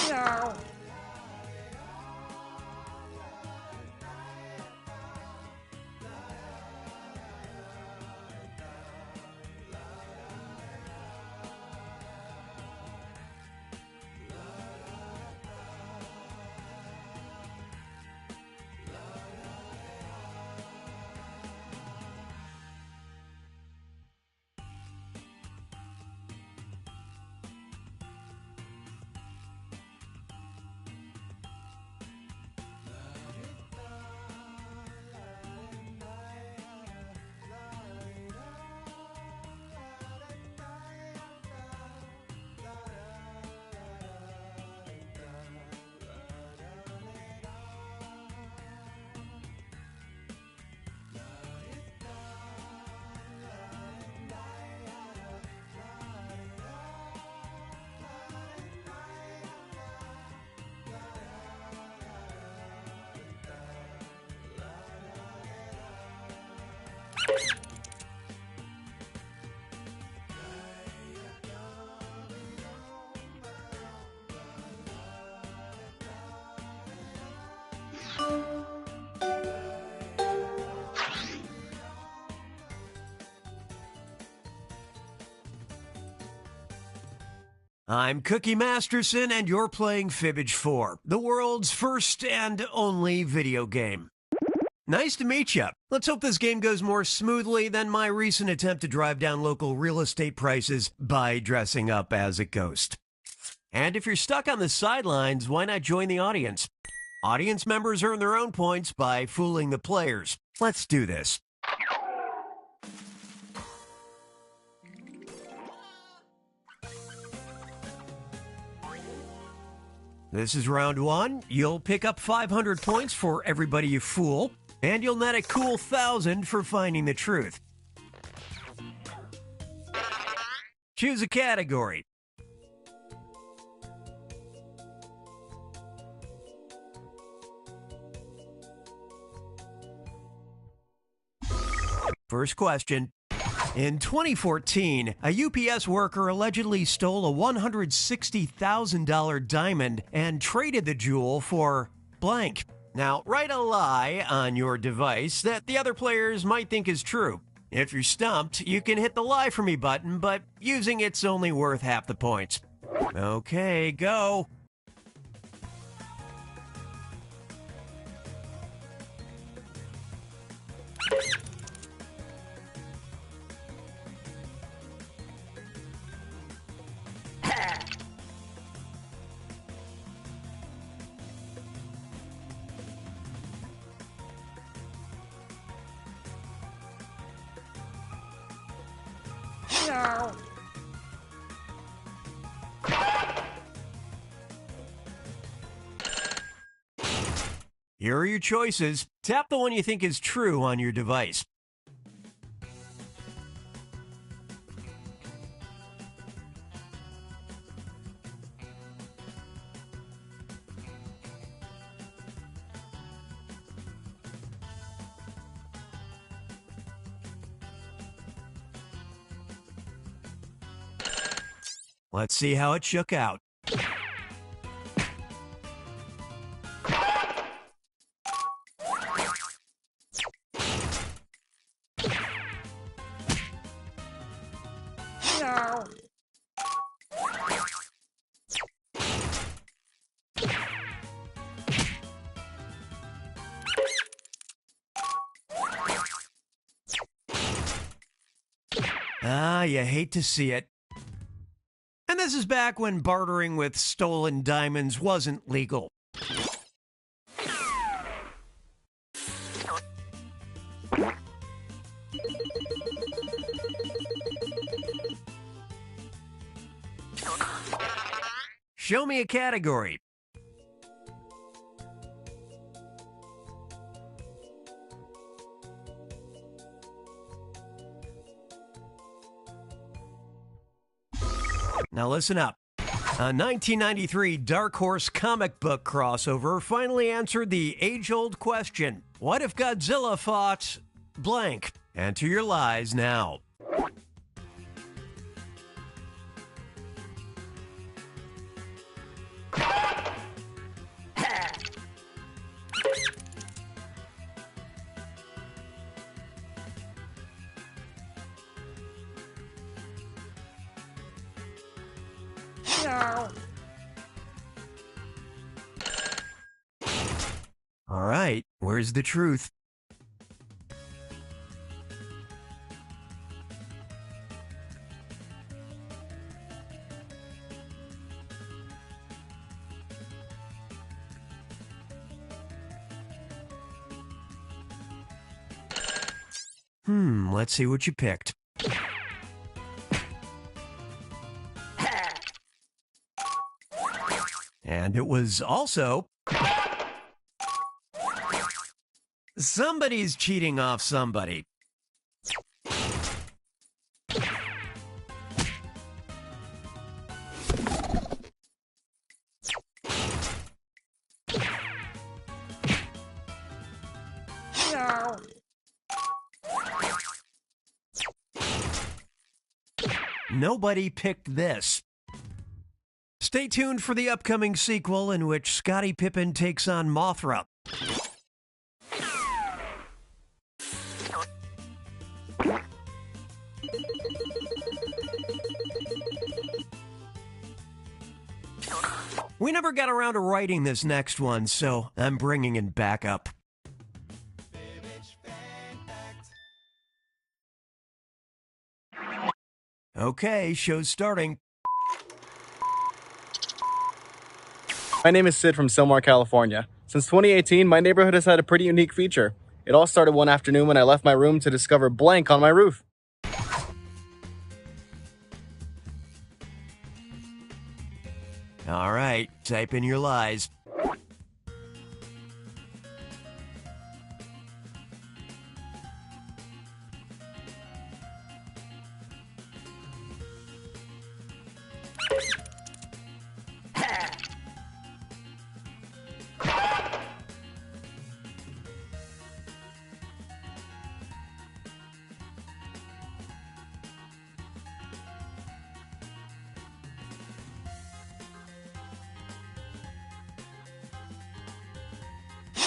Meow. I'm Cookie Masterson, and you're playing Fibbage 4, the world's first and only video game. Nice to meet you. Let's hope this game goes more smoothly than my recent attempt to drive down local real estate prices by dressing up as a ghost. And if you're stuck on the sidelines, why not join the audience? Audience members earn their own points by fooling the players. Let's do this. This is round one. You'll pick up 500 points for everybody you fool, and you'll net a cool 1,000 for finding the truth. Choose a category. First question. In 2014, a UPS worker allegedly stole a $160,000 diamond and traded the jewel for blank. Now, write a lie on your device that the other players might think is true. If you're stumped, you can hit the lie for me button, but using it's only worth half the points. Okay, go. Meow. Here are your choices. Tap the one you think is true on your device. Let's see how it shook out. Meow. Ah, you hate to see it. And this is back when bartering with stolen diamonds wasn't legal. Show me a category. Now listen up. A 1993 Dark Horse comic book crossover finally answered the age-old question, what if Godzilla fought blank? Enter your lies now. No. All right, where's the truth? Let's see what you picked. And it was also... somebody's cheating off somebody. No. Nobody picked this. Stay tuned for the upcoming sequel in which Scottie Pippen takes on Mothra. We never got around to writing this next one, so I'm bringing in backup. Okay, show's starting. My name is Sid from Sylmar, California. Since 2018, my neighborhood has had a pretty unique feature. It all started one afternoon when I left my room to discover blank on my roof. All right, type in your lies.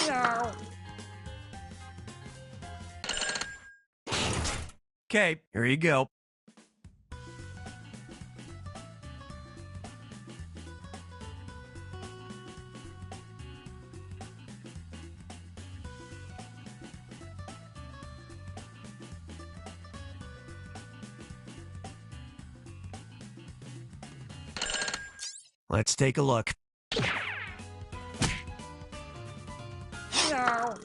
No. Okay, here you go. Let's take a look. No.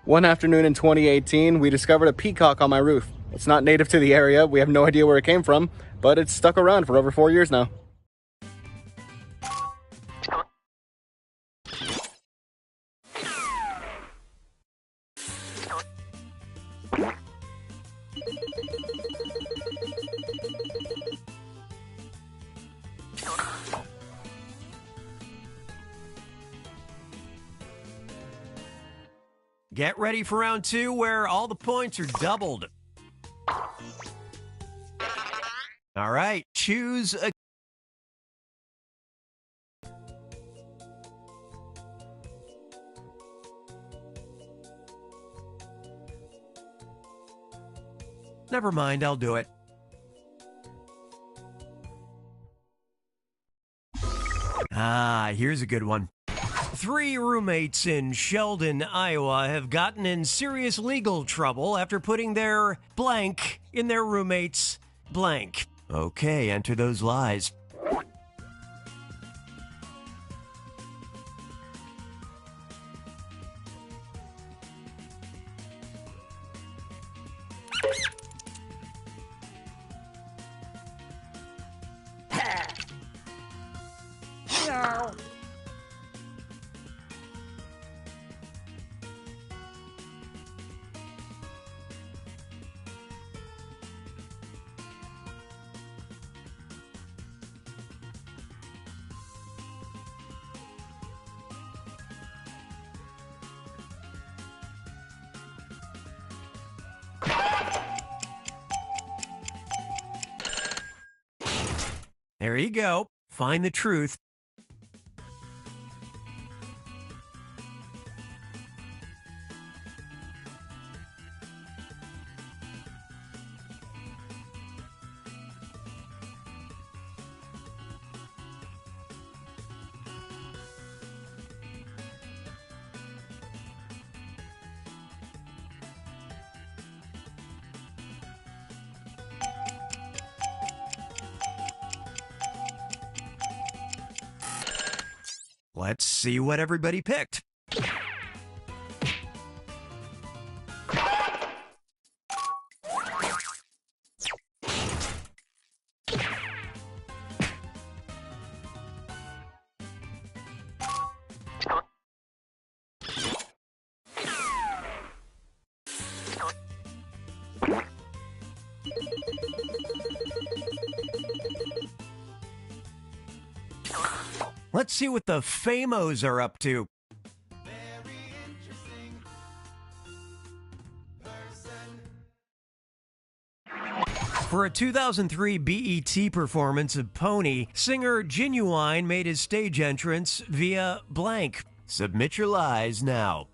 One afternoon in 2018, we discovered a peacock on my roof. It's not native to the area, we have no idea where it came from, but it's stuck around for over 4 years now. Get ready for round two where all the points are doubled. All right, choose a... Never mind, I'll do it. Here's a good one. 3 roommates in Sheldon, Iowa have gotten in serious legal trouble after putting their blank in their roommate's blank. Okay, enter those lies. No. There you go. Find the truth. Let's see what everybody picked. Let's see what the Famos are up to. For a 2003 BET performance of Pony, singer Genuine made his stage entrance via blank. Submit your lies now.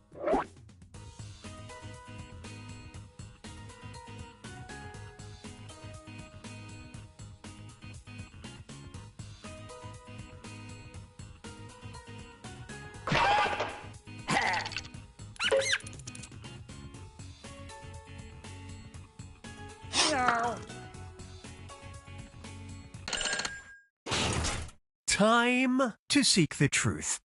No. Time to seek the truth.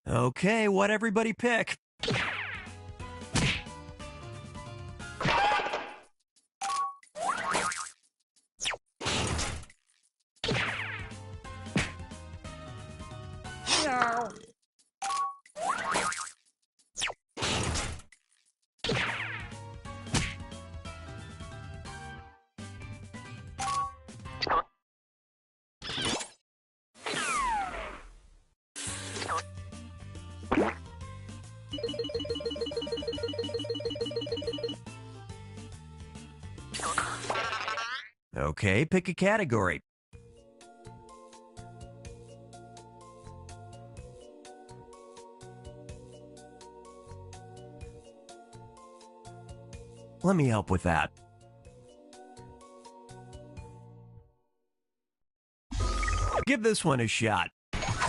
Okay, what everybody pick? No. Okay, pick a category. Let me help with that. Give this one a shot.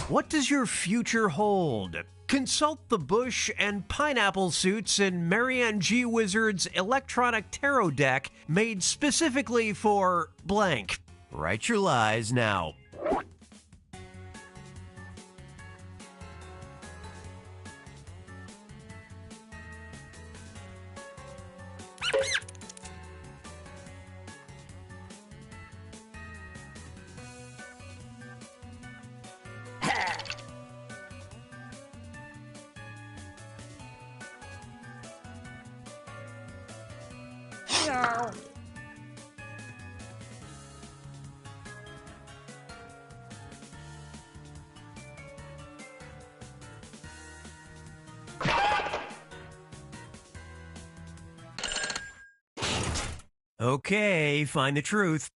What does your future hold? Consult the Bush and Pineapple suits in Marianne G. Wizard's electronic tarot deck made specifically for blank. Write your lies now. No. Okay, find the truth.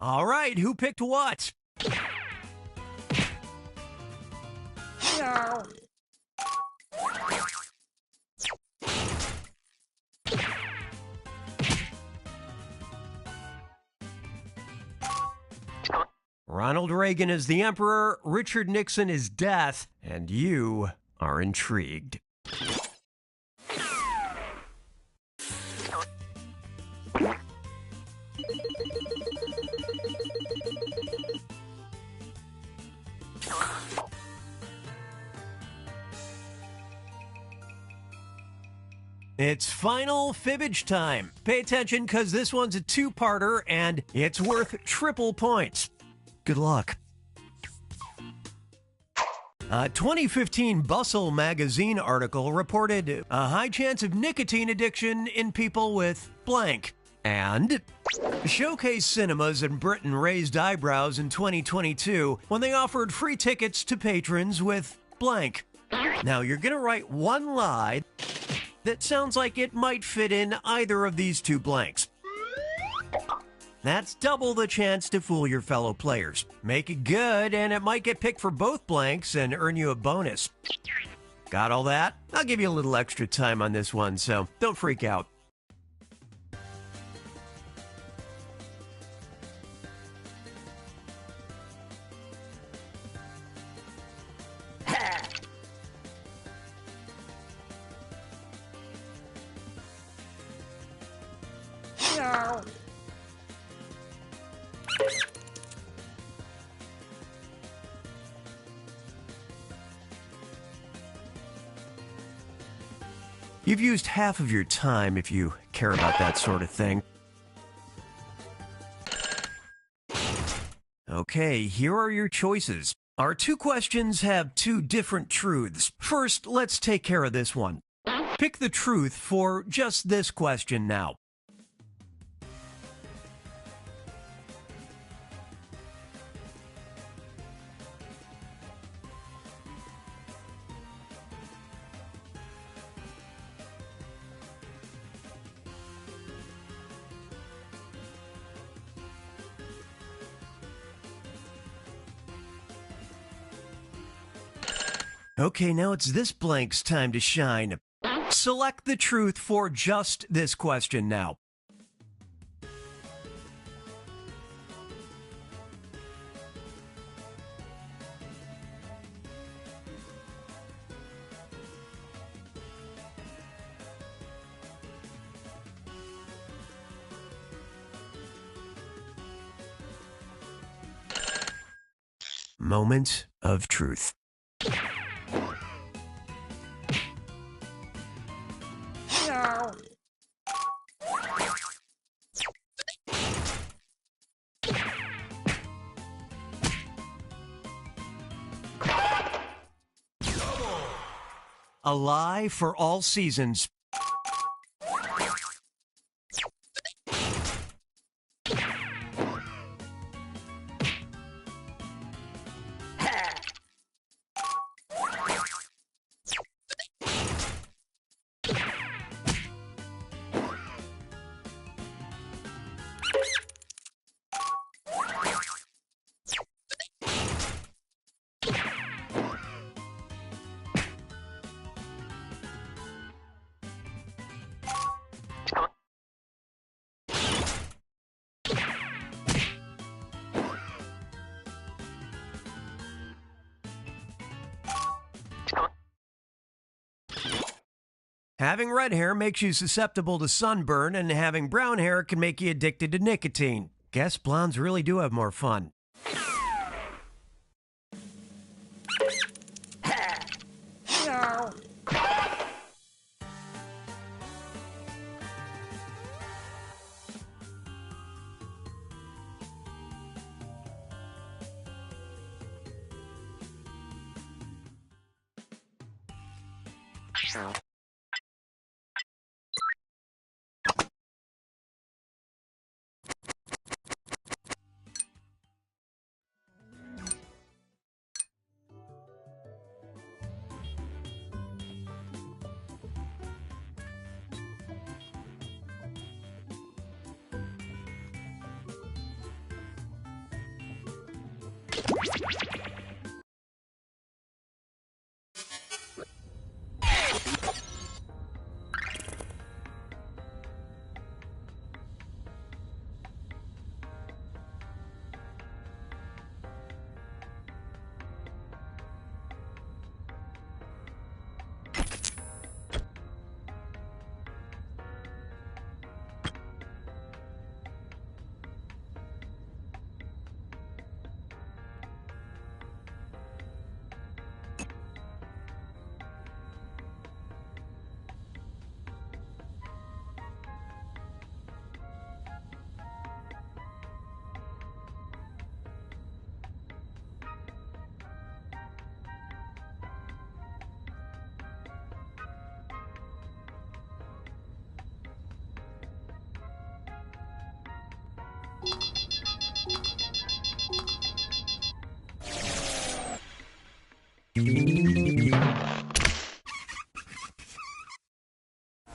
All right, who picked what? No. Ronald Reagan is the emperor, Richard Nixon is death, and you are intrigued. It's final fibbage time. Pay attention because this one's a two-parter and it's worth triple points. Good luck. A 2015 Bustle magazine article reported a high chance of nicotine addiction in people with blank. And Showcase Cinemas in Britain raised eyebrows in 2022 when they offered free tickets to patrons with blank. Now you're going to write one lie that sounds like it might fit in either of these two blanks. That's double the chance to fool your fellow players. Make it good, and it might get picked for both blanks and earn you a bonus. Got all that? I'll give you a little extra time on this one, so don't freak out. No. You've used half of your time if you care about that sort of thing. Okay, here are your choices. Our two questions have two different truths. First, let's take care of this one. Pick the truth for just this question now. Okay, now it's this blank's time to shine. Select the truth for just this question now. Moment of truth. No. A lie for all seasons. Having red hair makes you susceptible to sunburn, and having brown hair can make you addicted to nicotine. Guess blondes really do have more fun. No.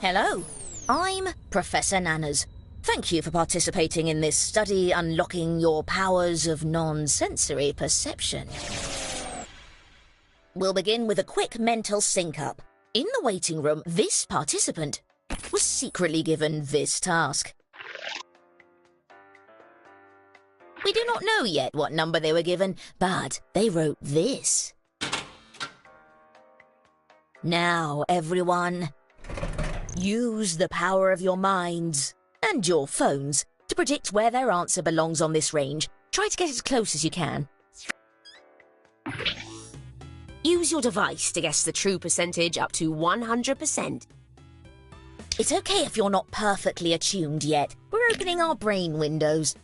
Hello, I'm Professor Nanners. Thank you for participating in this study unlocking your powers of non-sensory perception. We'll begin with a quick mental sync-up. In the waiting room, this participant was secretly given this task. We do not know yet what number they were given, but they wrote this. Now, everyone, use the power of your minds and your phones to predict where their answer belongs on this range. Try to get as close as you can. Use your device to guess the true percentage up to 100%. It's okay if you're not perfectly attuned yet. We're opening our brain windows.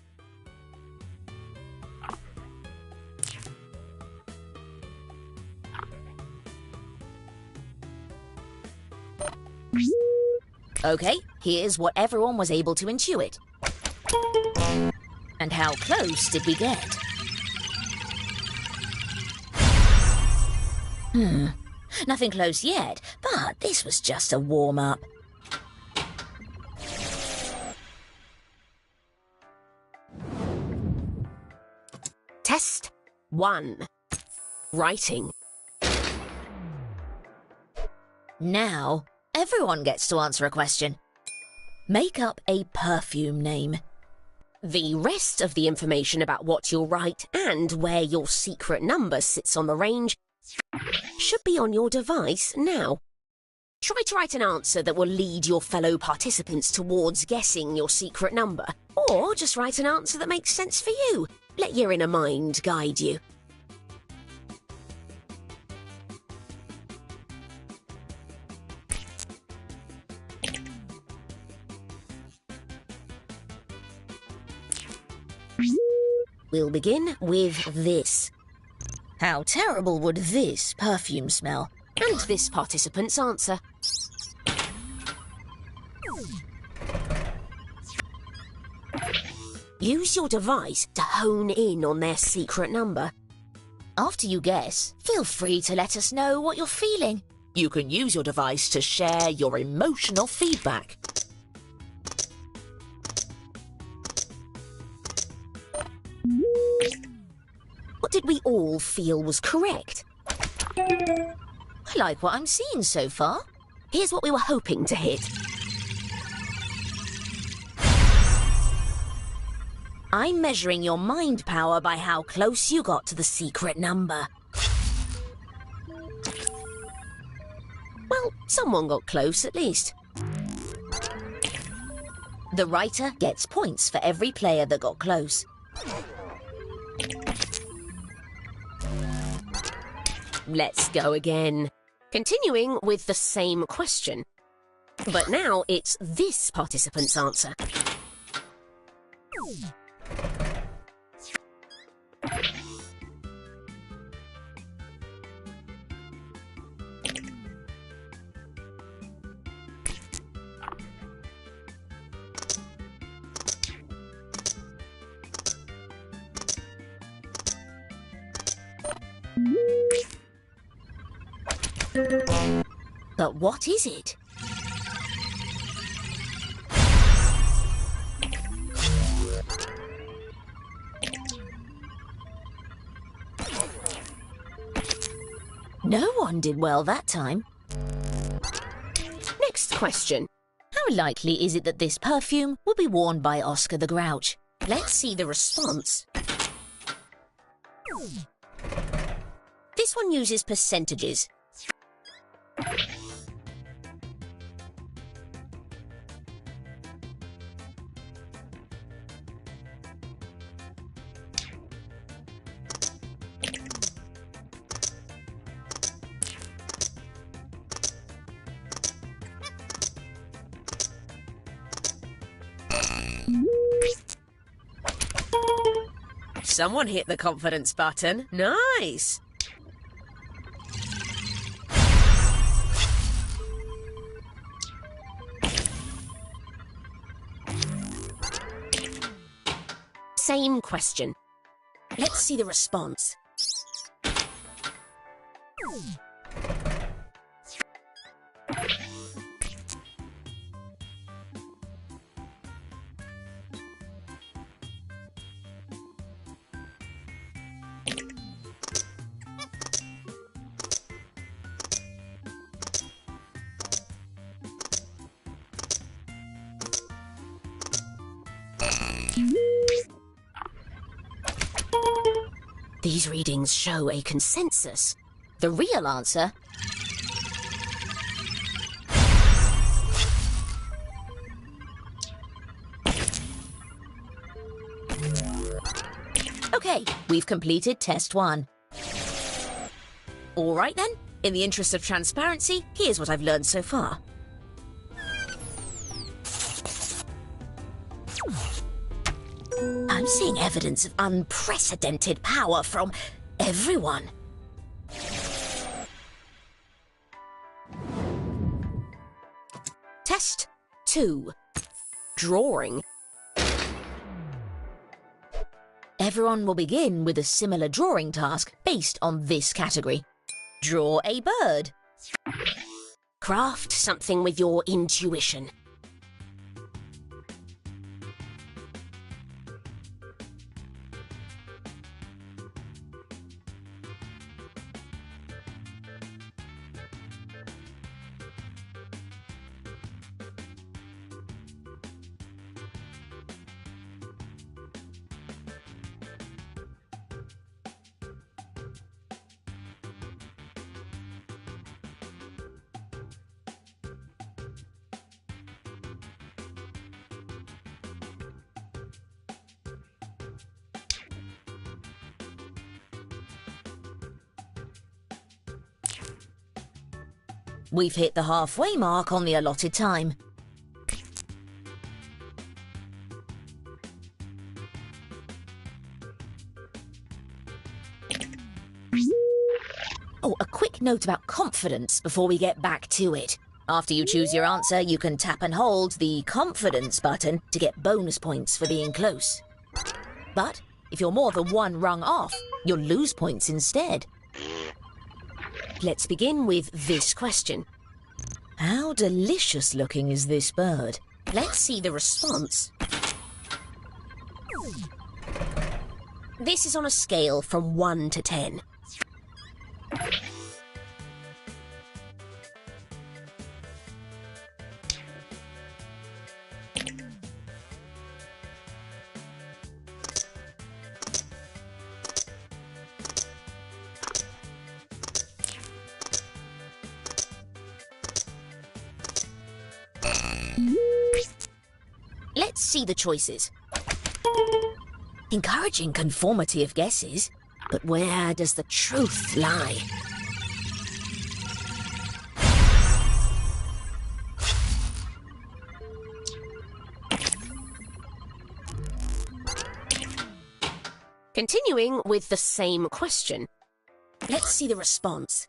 Okay, here's what everyone was able to intuit. And how close did we get? Nothing close yet, but this was just a warm-up. Test 1. Writing. Now, everyone gets to answer a question. Make up a perfume name. The rest of the information about what you'll write and where your secret number sits on the range should be on your device now. Try to write an answer that will lead your fellow participants towards guessing your secret number, or just write an answer that makes sense for you. Let your inner mind guide you. We'll begin with this. How terrible would this perfume smell? And this participant's answer. Use your device to hone in on their secret number. After you guess, feel free to let us know what you're feeling. You can use your device to share your emotional feedback. What did we all feel was correct? I like what I'm seeing so far. Here's what we were hoping to hit. I'm measuring your mind power by how close you got to the secret number. Well, someone got close at least. The writer gets points for every player that got close. Let's go again. Continuing with the same question. But now it's this participant's answer. But what is it? No one did well that time. Next question. How likely is it that this perfume will be worn by Oscar the Grouch? Let's see the response. This one uses percentages. Someone hit the confidence button. Nice! Same question. Let's see the response. These readings show a consensus. The real answer... Okay, we've completed test 1. All right then, in the interest of transparency, here's what I've learned so far. I'm seeing evidence of unprecedented power from everyone. Test 2. Drawing. Everyone will begin with a similar drawing task based on this category. Draw a bird. Craft something with your intuition. We've hit the halfway mark on the allotted time. Oh, a quick note about confidence before we get back to it. After you choose your answer, you can tap and hold the confidence button to get bonus points for being close. But if you're more than one rung off, you'll lose points instead. Let's begin with this question. How delicious looking is this bird? Let's see the response. This is on a scale from 1 to 10. Let's see the choices. Encouraging conformity of guesses, but where does the truth lie? Continuing with the same question. Let's see the response.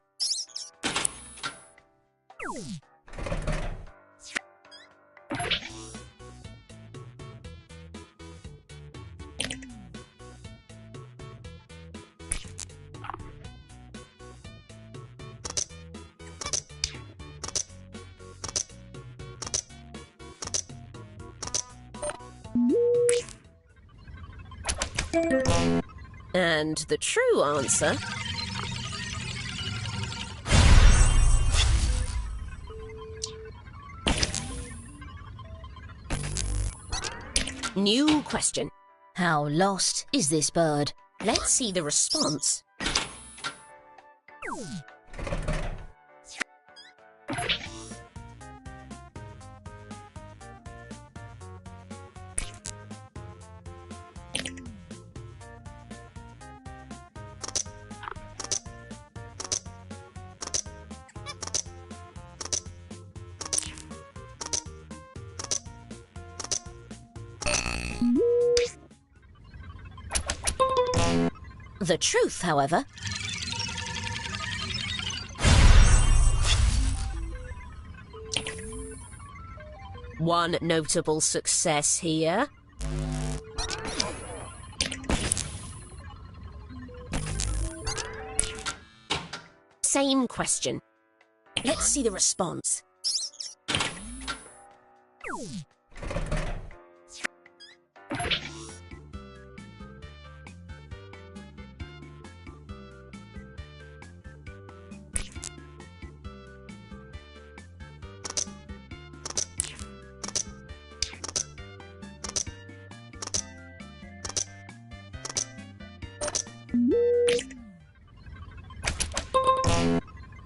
And the true answer... New question. How lost is this bird? Let's see the response. The truth, however... One notable success here. same question. Let's see the response.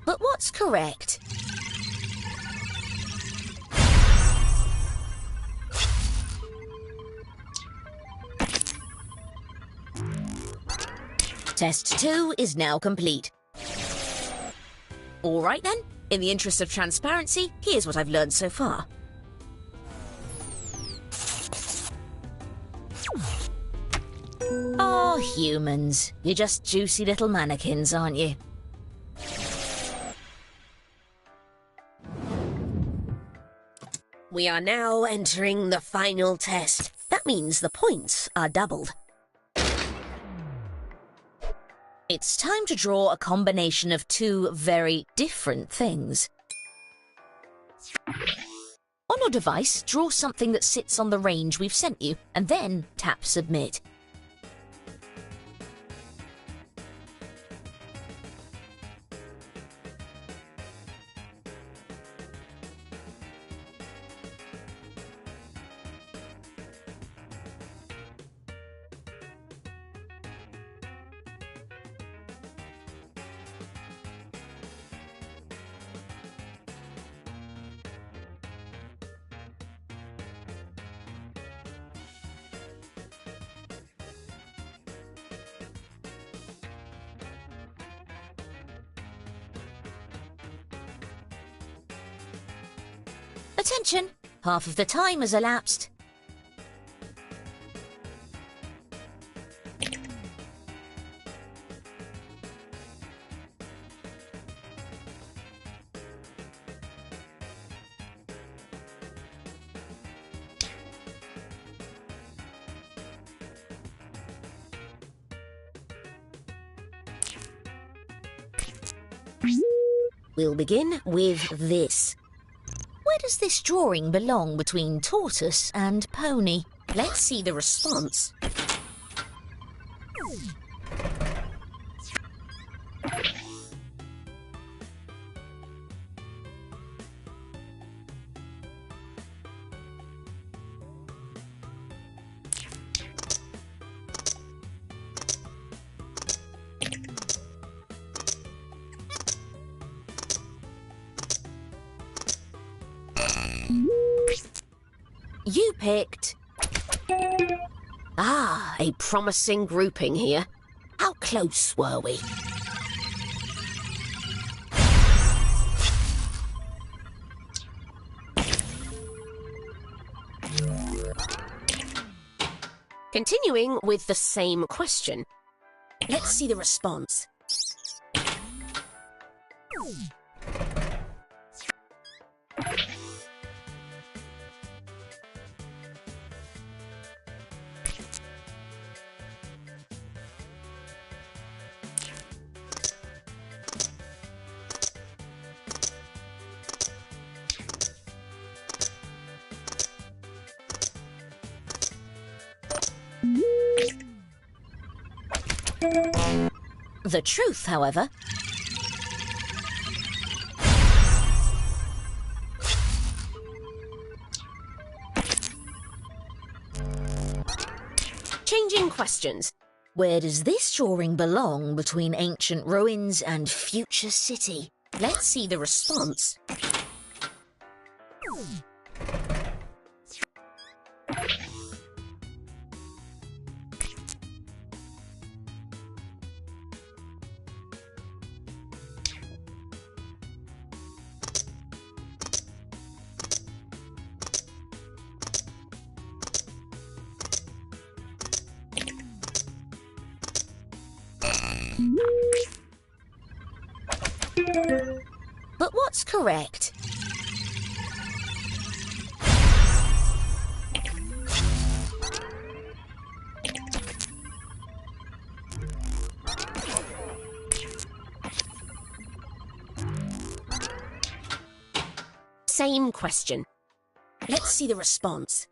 But what's correct? Test 2 is now complete. All right then, in the interest of transparency, here's what I've learned so far. Oh, humans. You're just juicy little mannequins, aren't you? We are now entering the final test. That means the points are doubled. It's time to draw a combination of two very different things. On your device, draw something that sits on the range we've sent you, and then tap Submit. Attention! Half of the time has elapsed. We'll begin with this. Where does this drawing belong between tortoise and pony? Let's see the response. You picked... Ah, a promising grouping here. How close were we? Continuing with the same question. Let's see the response. The truth, however, changing questions. Where does this drawing belong between ancient ruins and future city? Let's see the response. But what's correct? same question. Let's see the response.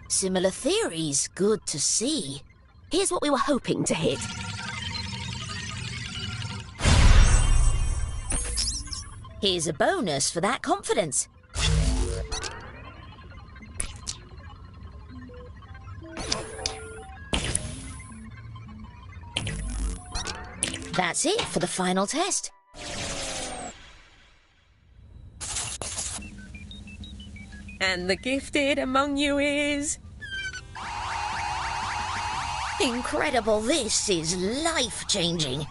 Similar theories, good to see. Here's what we were hoping to hit. Here's a bonus for that confidence. That's it for the final test. And the gifted among you is... Incredible, this is life-changing.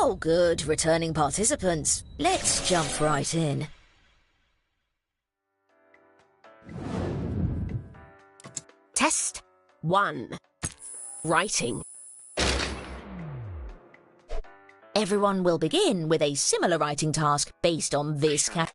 Oh, good, returning participants. Let's jump right in. Test 1. Writing. Everyone will begin with a similar writing task based on this category.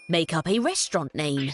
Make up a restaurant name.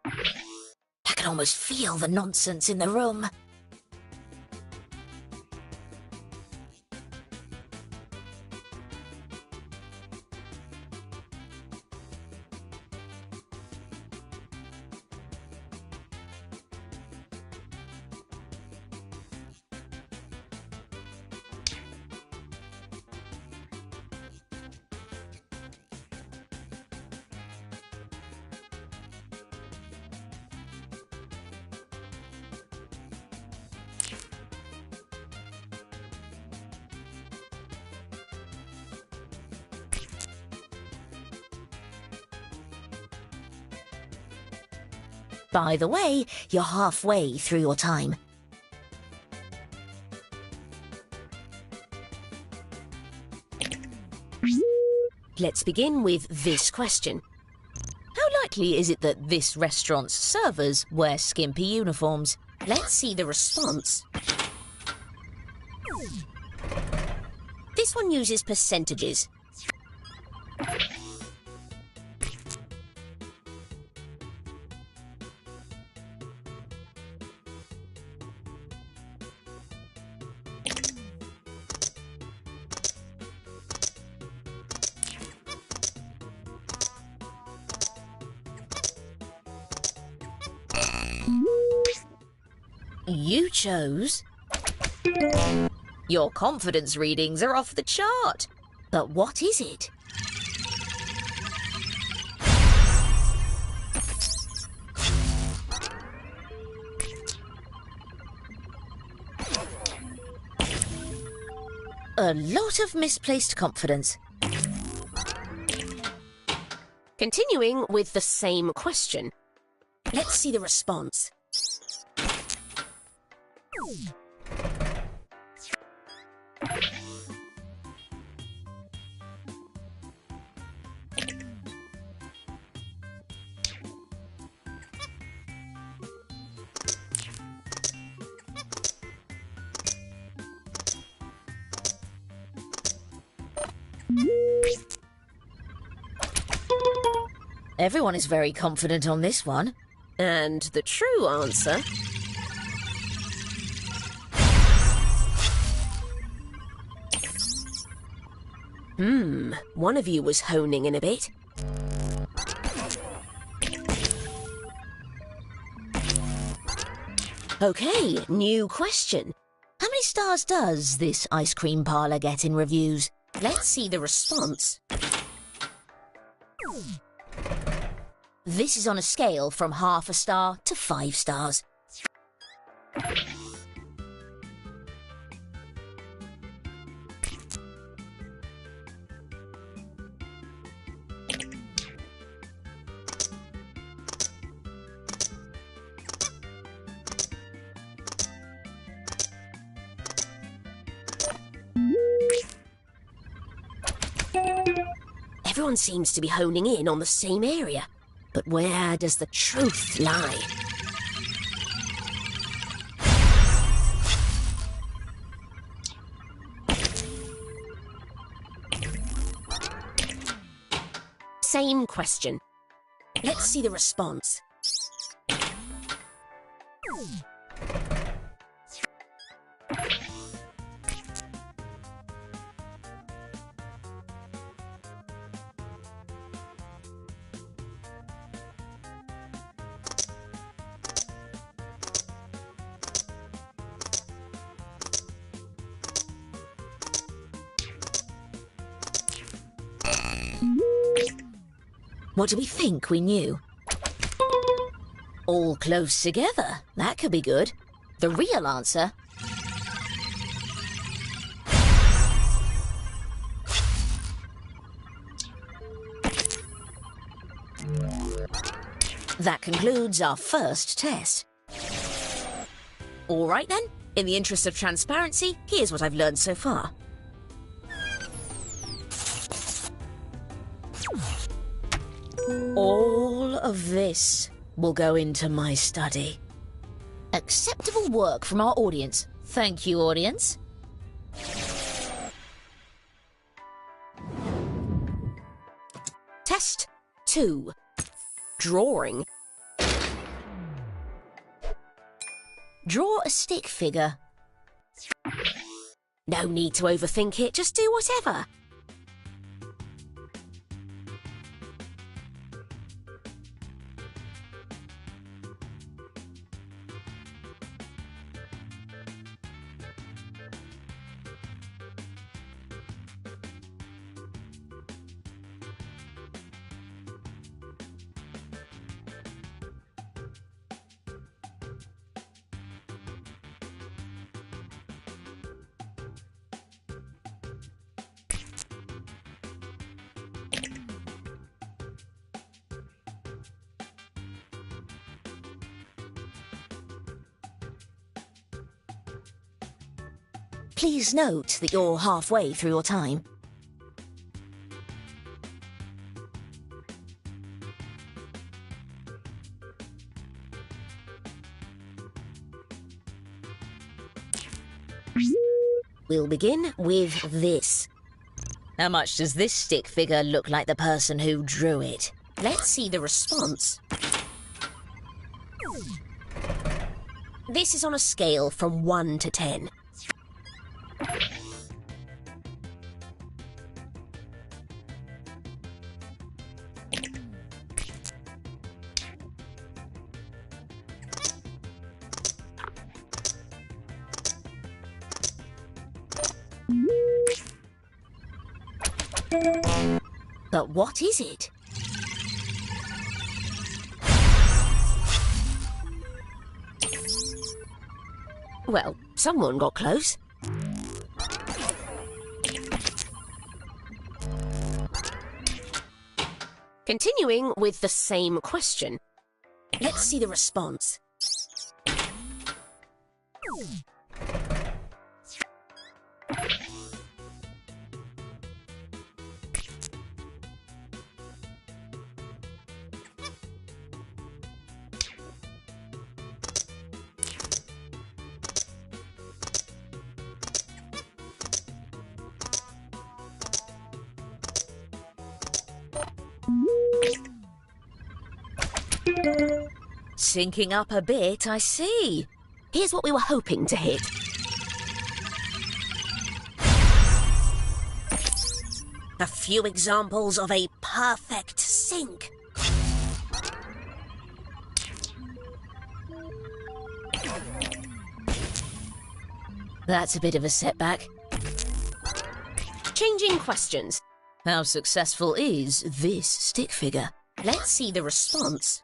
I can almost feel the nonsense in the room. By the way, you're halfway through your time. Let's begin with this question. How likely is it that this restaurant's servers wear skimpy uniforms? Let's see the response. This one uses percentages. You chose... Your confidence readings are off the chart. But what is it? A lot of misplaced confidence. Continuing with the same question. Let's see the response. Everyone is very confident on this one. And the true answer... one of you was honing in a bit. Okay, new question. How many stars does this ice cream parlour get in reviews? Let's see the response. This is on a scale from half a star to 5 stars. Everyone seems to be honing in on the same area. But where does the truth lie? Same question. Let's see the response. What do we think we knew? All close together. That could be good. The real answer... That concludes our first test. All right then, in the interest of transparency, here's what I've learned so far. All of this will go into my study. Acceptable work from our audience. Thank you, audience. Test 2. Drawing. Draw a stick figure. No need to overthink it, just do whatever. Please note that you're halfway through your time. We'll begin with this. How much does this stick figure look like the person who drew it? Let's see the response. This is on a scale from 1 to 10. But what is it? Well, someone got close. Continuing with the same question. Let's see the response. Syncing up a bit, I see. Here's what we were hoping to hit. A few examples of a perfect sync. That's a bit of a setback. Changing questions. How successful is this stick figure? Let's see the response.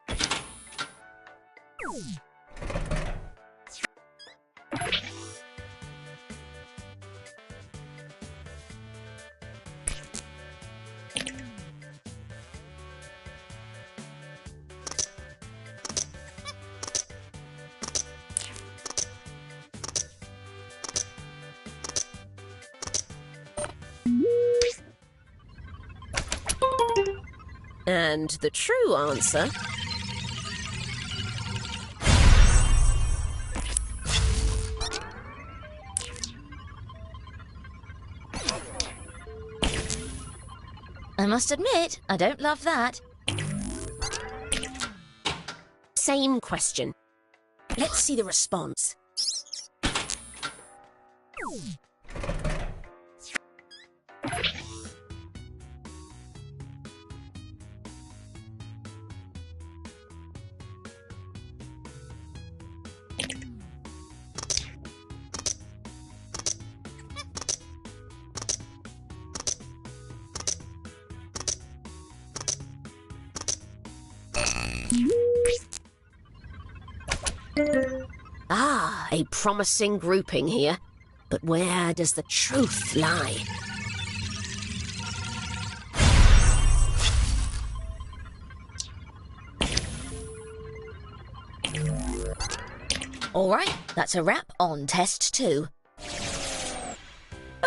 And the true answer... I must admit, I don't love that. Same question. Let's see the response. Ah, a promising grouping here. But where does the truth lie? All right, that's a wrap on test 2.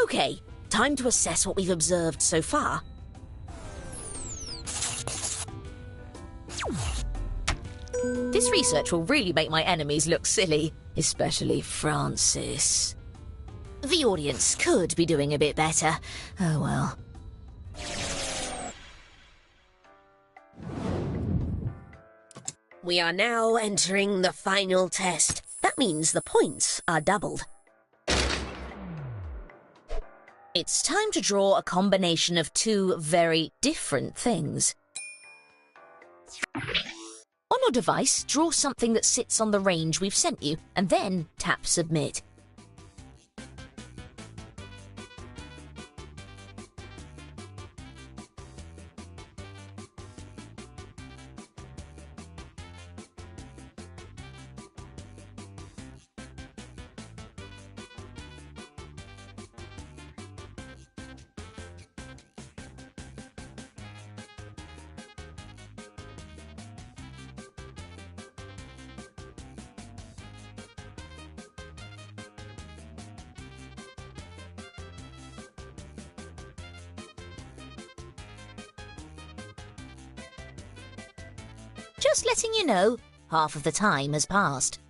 Okay, time to assess what we've observed so far. This research will really make my enemies look silly, especially Francis. The audience could be doing a bit better. Oh well. We are now entering the final test. That means the points are doubled. It's time to draw a combination of 2 very different things. On your device, draw something that sits on the range we've sent you, and then tap Submit. Just letting you know, half of the time has passed.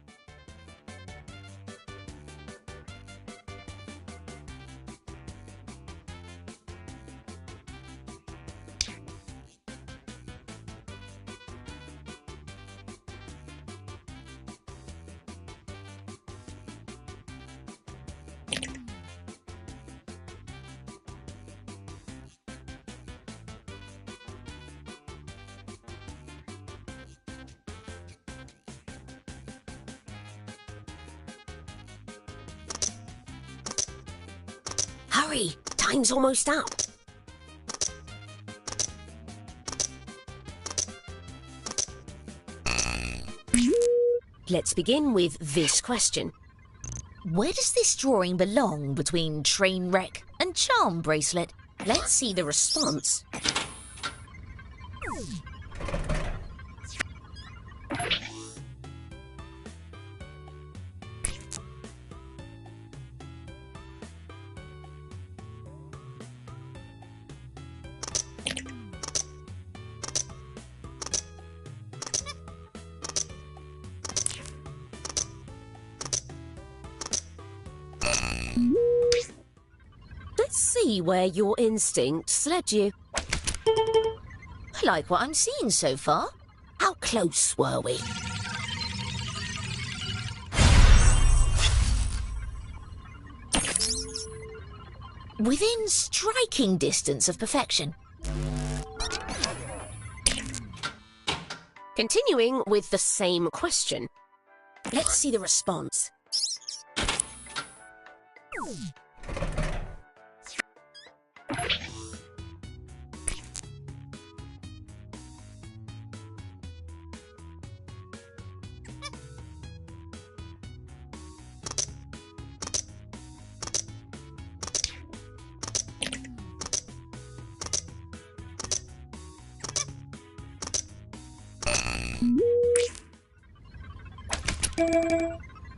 Hurry! Time's almost up. Let's begin with this question. Where does this drawing belong between train wreck and charm bracelet? Let's see the response. Let's see where your instincts led you. I like what I'm seeing so far. How close were we? Within striking distance of perfection. Continuing with the same question. Let's see the response.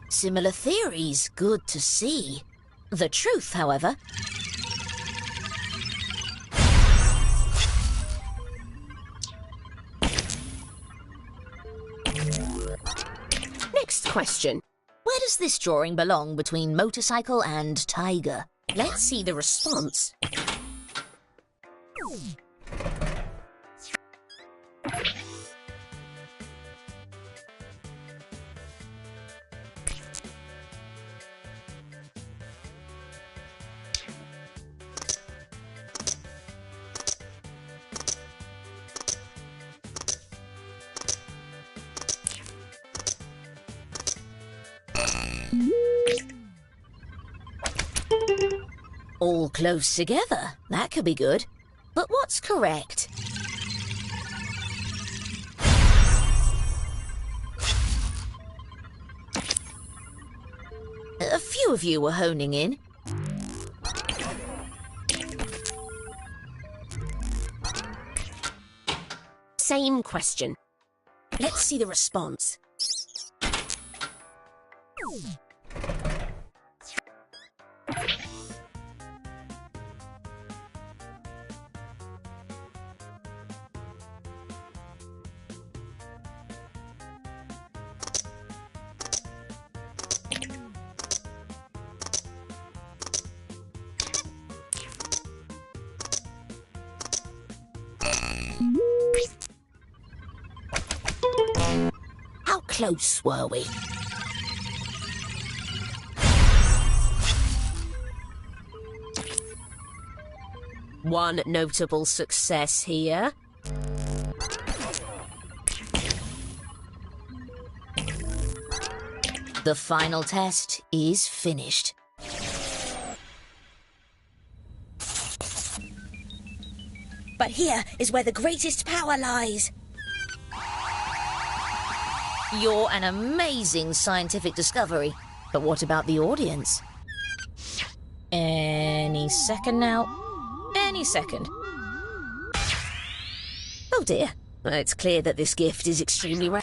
Similar theories, good to see. The truth, however... Next question. Where does this drawing belong between motorcycle and tiger? Let's see the response. All close together. That could be good. But what's correct? A few of you were honing in. Same question. Let's see the response. How close were we? One notable success here. The final test is finished. But here is where the greatest power lies. You're an amazing scientific discovery. But what about the audience? Any second now. Any second. Oh dear. It's clear that this gift is extremely rare.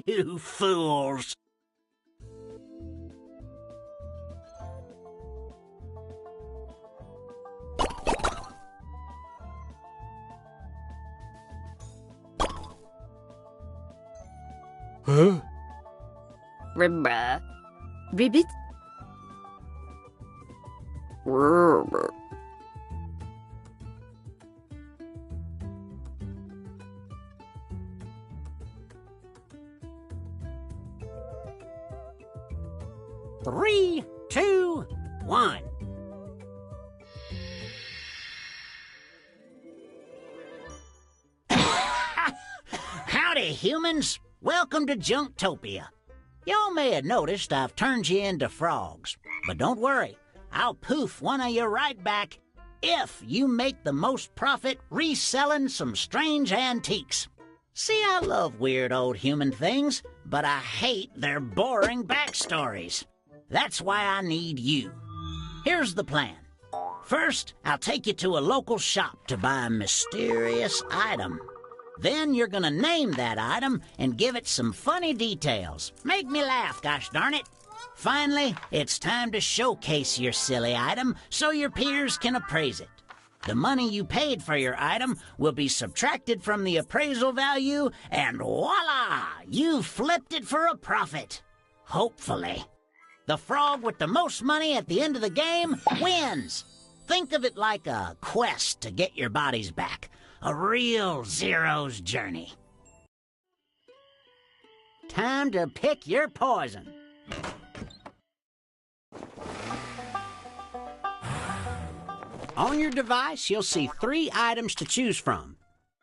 You fools! Huh? Ribbit? 3, 2, 1. Howdy, humans. Welcome to Junktopia. Y'all may have noticed I've turned you into frogs. But don't worry, I'll poof one of you right back if you make the most profit reselling some strange antiques. See, I love weird old human things, but I hate their boring backstories. That's why I need you. Here's the plan. First, I'll take you to a local shop to buy a mysterious item. Then you're gonna name that item and give it some funny details. Make me laugh, gosh darn it. Finally, it's time to showcase your silly item so your peers can appraise it. The money you paid for your item will be subtracted from the appraisal value, and voila! You've flipped it for a profit. Hopefully. The frog with the most money at the end of the game wins. Think of it like a quest to get your bodies back. A real Zero's journey. Time to pick your poison. On your device, you'll see 3 items to choose from.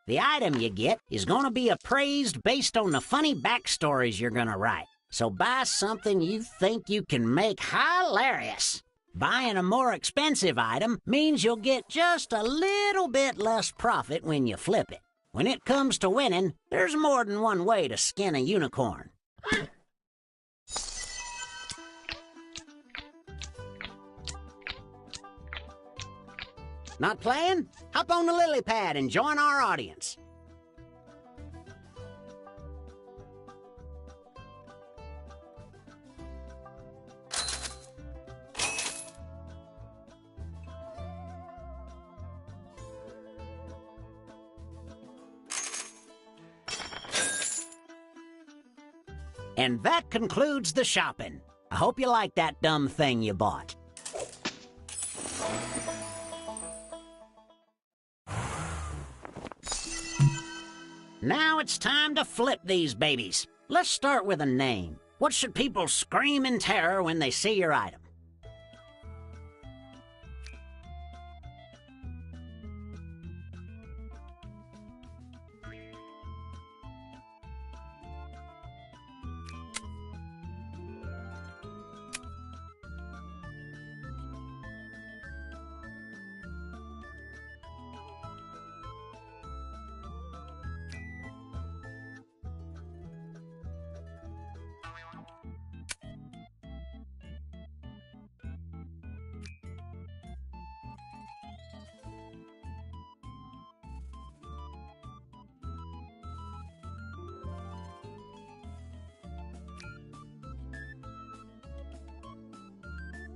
The item you get is going to be appraised based on the funny backstories you're going to write. So buy something you think you can make hilarious. Buying a more expensive item means you'll get just a little bit less profit when you flip it. When it comes to winning, there's more than one way to skin a unicorn. Not playing? Hop on the lily pad and join our audience. And that concludes the shopping. I hope you like that dumb thing you bought. Now it's time to flip these babies. Let's start with a name. What should people scream in terror when they see your item?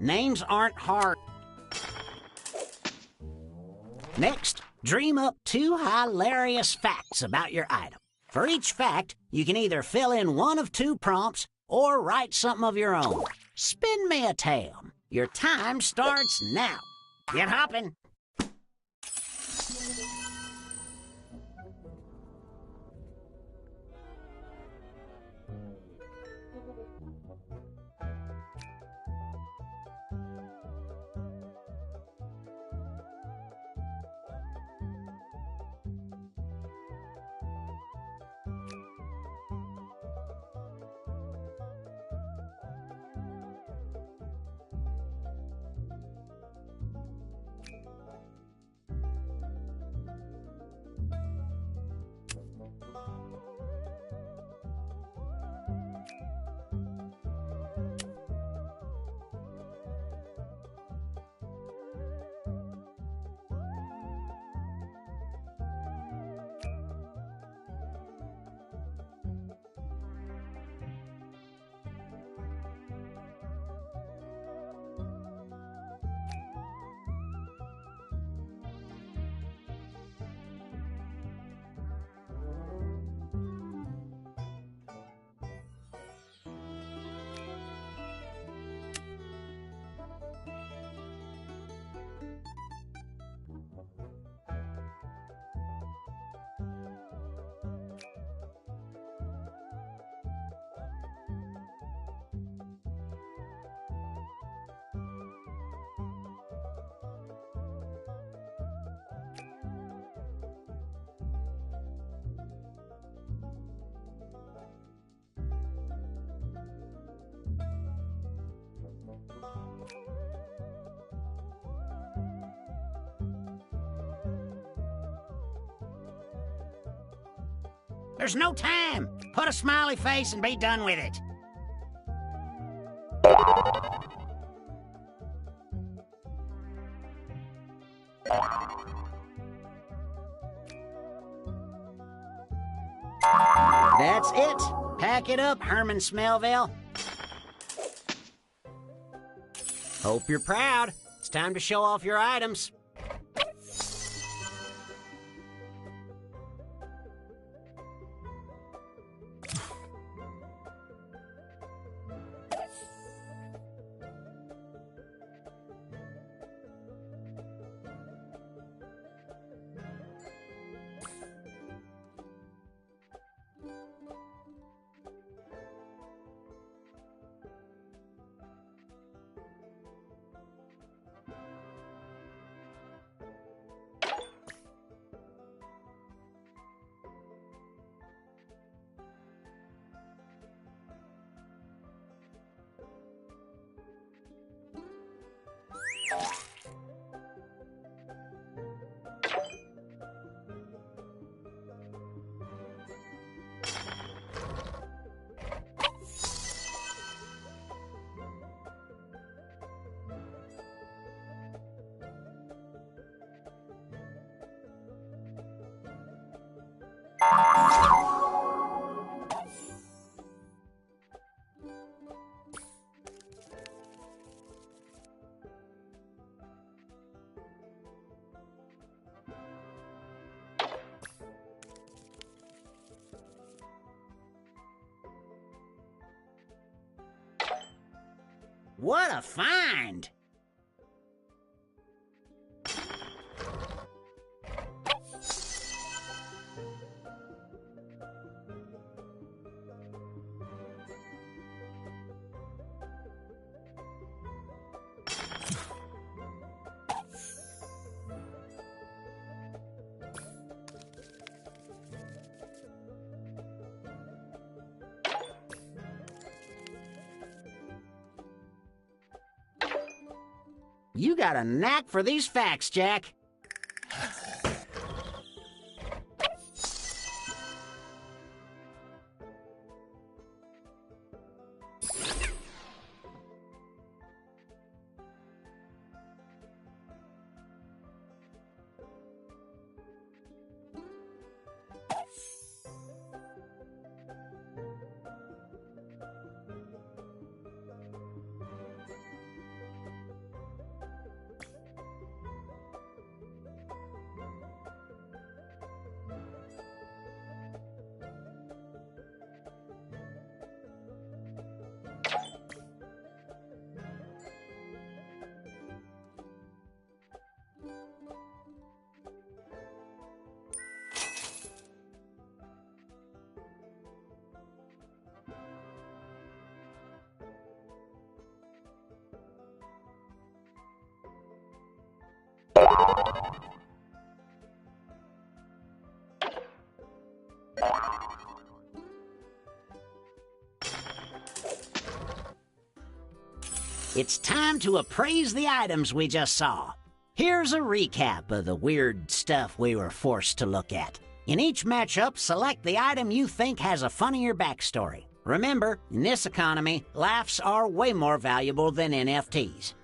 Names aren't hard. Next, dream up 2 hilarious facts about your item. For each fact, you can either fill in one of 2 prompts or write something of your own. Spin me a tale. Your time starts now. Get hopping. There's no time. Put a smiley face and be done with it. That's it. Pack it up, Herman Smellville. Hope you're proud. It's time to show off your items. What a find! You got a knack for these facts, Jack. It's time to appraise the items we just saw. Here's a recap of the weird stuff we were forced to look at. In each matchup, select the item you think has a funnier backstory. Remember, in this economy, laughs are way more valuable than NFTs.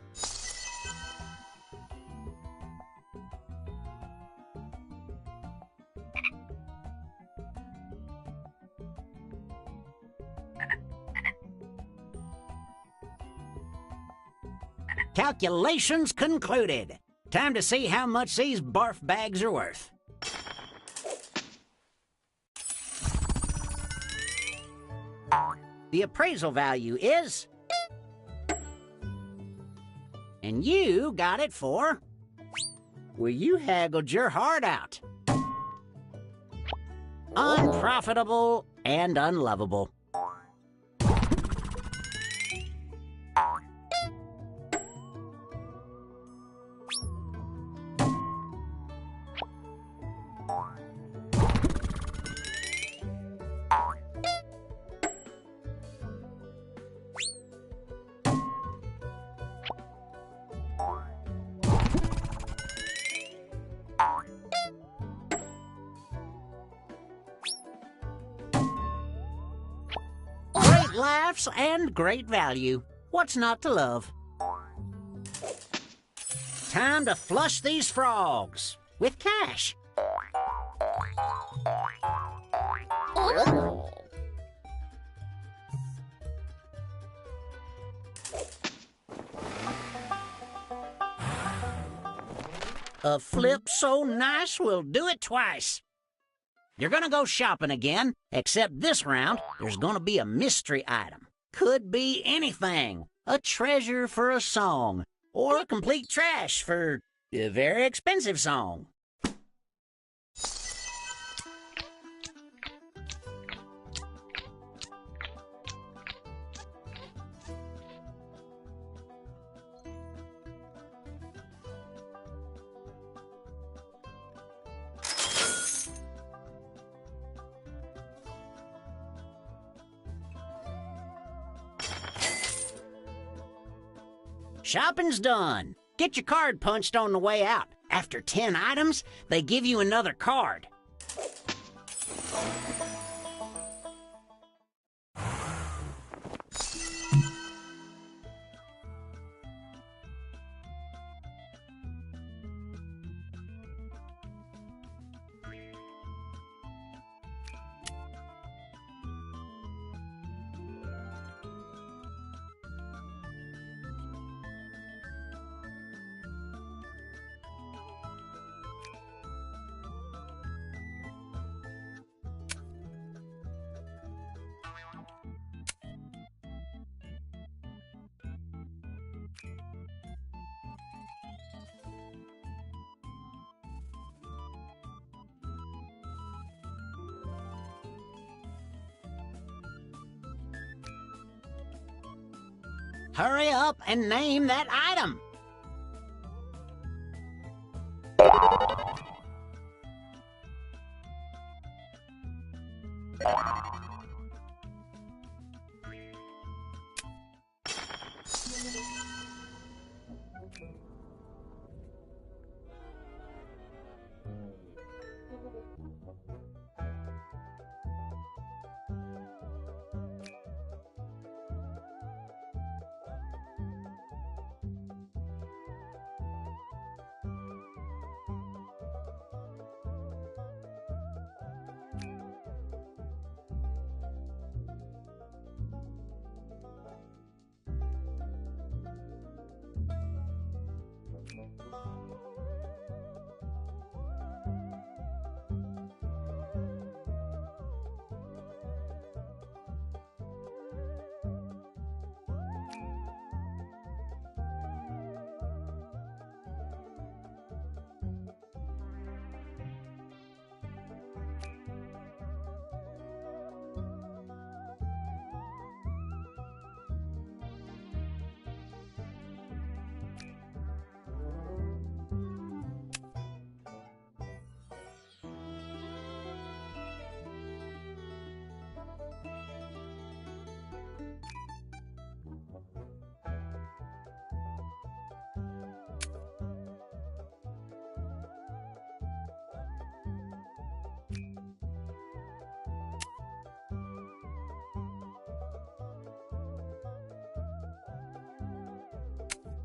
Calculations concluded. Time to see how much these barf bags are worth. The appraisal value is... And you got it for... Well, you haggled your heart out. Unprofitable and unlovable. laughs, and great value. What's not to love? Time to flush these frogs with cash. Oh. A flip so nice we'll do it twice. You're gonna go shopping again, except this round there's gonna be a mystery item. Could be anything. A treasure for a song, or complete trash for a very expensive song. Shopping's done. Get your card punched on the way out. After 10 items, they give you another card. Hurry up and name that item.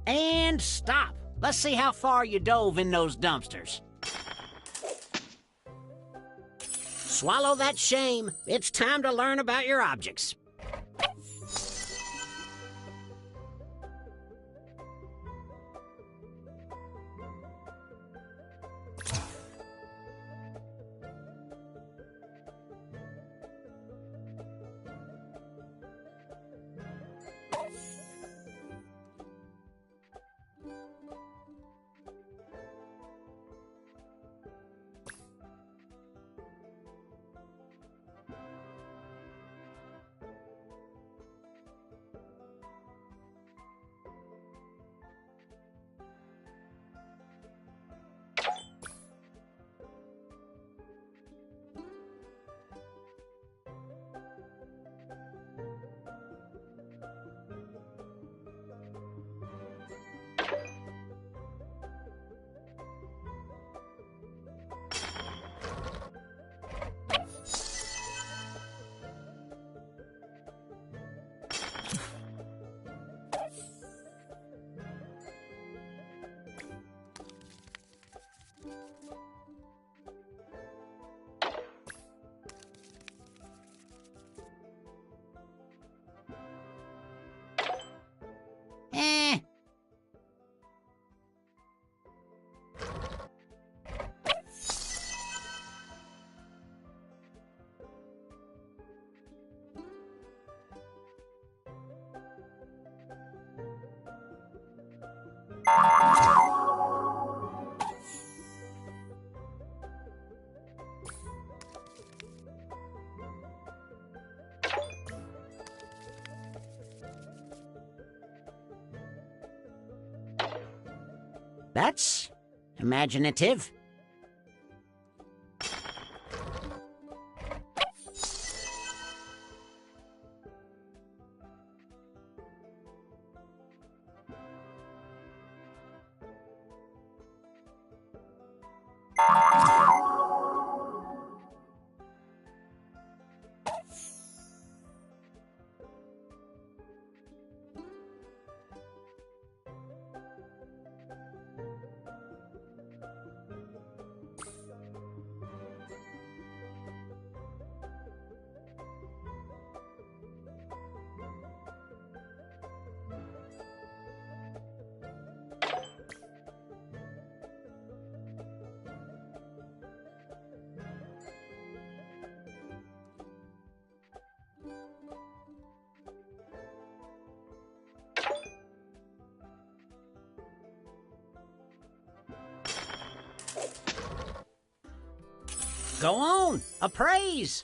And stop. Let's see how far you dove in those dumpsters. Swallow that shame. It's time to learn about your objects. That's imaginative. Go on, appraise.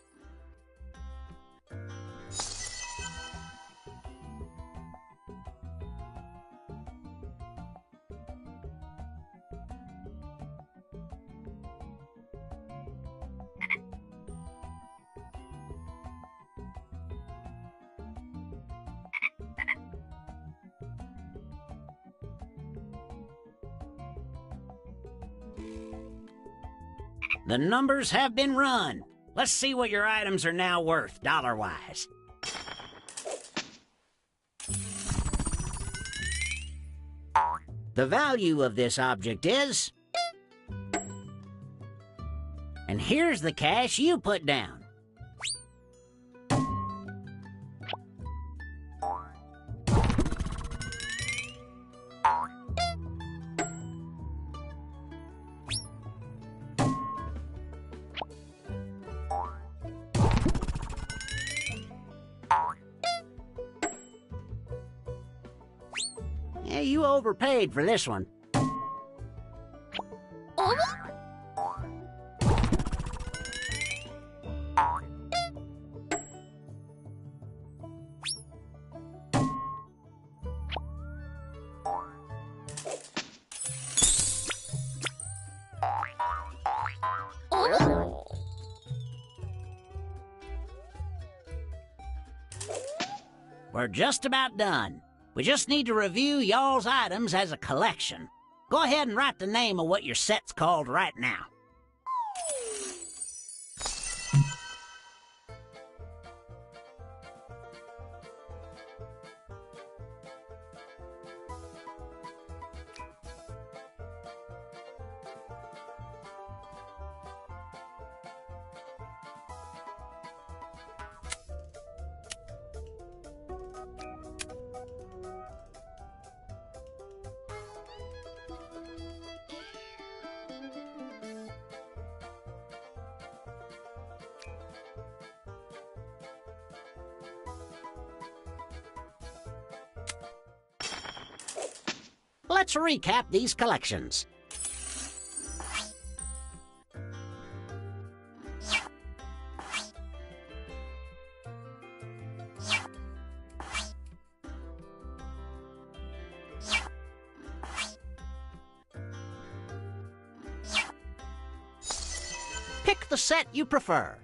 The numbers have been run. Let's see what your items are now worth, dollar-wise. The value of this object is... And here's the cash you put down. Yeah, you overpaid for this one. We're just about done. We just need to review y'all's items as a collection. Go ahead and write the name of what your set's called right now. Let's recap these collections. Pick the set you prefer.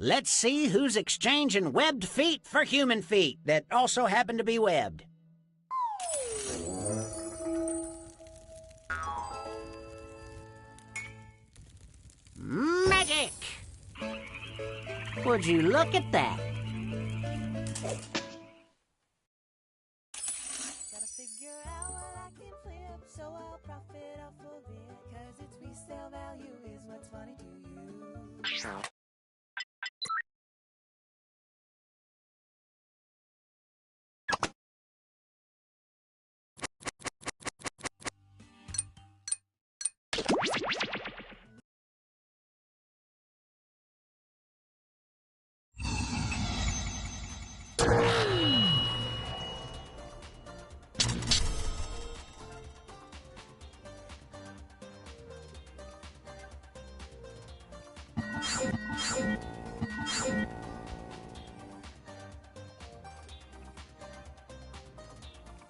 Let's see who's exchanging webbed feet for human feet that also happen to be webbed. Magic! Would you look at that? Gotta figure out what I can flip, so I'll profit off of it. 'Cause its resale value is what's funny to you.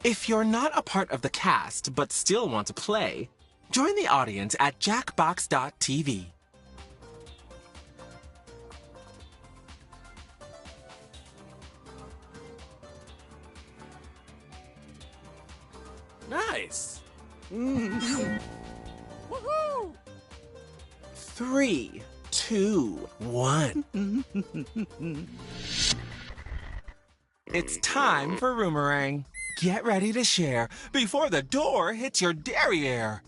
If you're not a part of the cast but still want to play, join the audience at jackbox.tv. Nice. Woohoo! 3, 2, 1. It's time for Roomerang. Get ready to share before the door hits your derriere.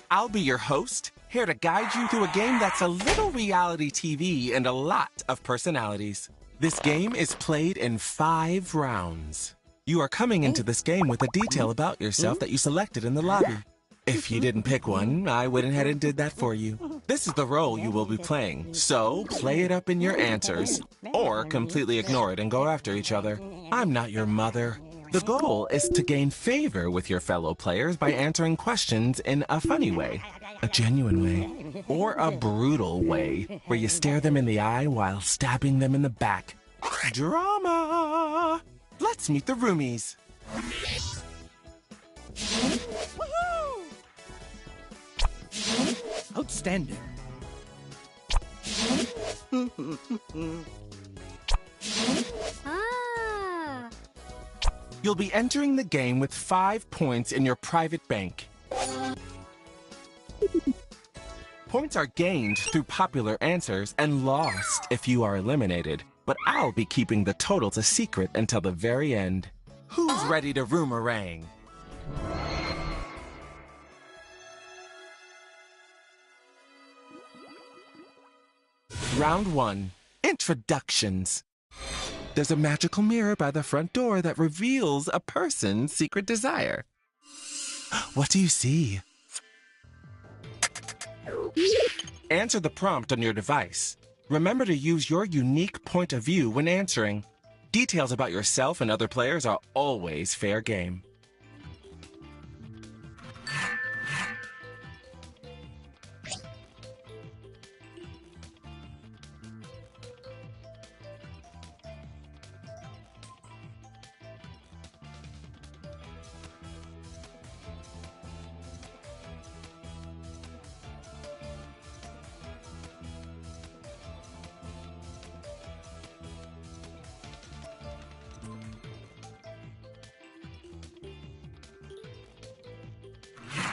I'll be your host, here to guide you through a game that's a little reality TV and a lot of personalities. This game is played in 5 rounds. You are coming into this game with a detail about yourself that you selected in the lobby. If you didn't pick one, I went ahead and did that for you. This is the role you will be playing, so play it up in your answers, or completely ignore it and go after each other. I'm not your mother. The goal is to gain favor with your fellow players by answering questions in a funny way, a genuine way, or a brutal way, where you stare them in the eye while stabbing them in the back. Drama! Let's meet the roomies. Outstanding. You'll be entering the game with 5 points in your private bank. Points are gained through popular answers and lost if you are eliminated, but I'll be keeping the totals a secret until the very end. Who's ready to Roomerang? Round 1. Introductions. There's a magical mirror by the front door that reveals a person's secret desire. What do you see? Answer the prompt on your device. Remember to use your unique point of view when answering. Details about yourself and other players are always fair game.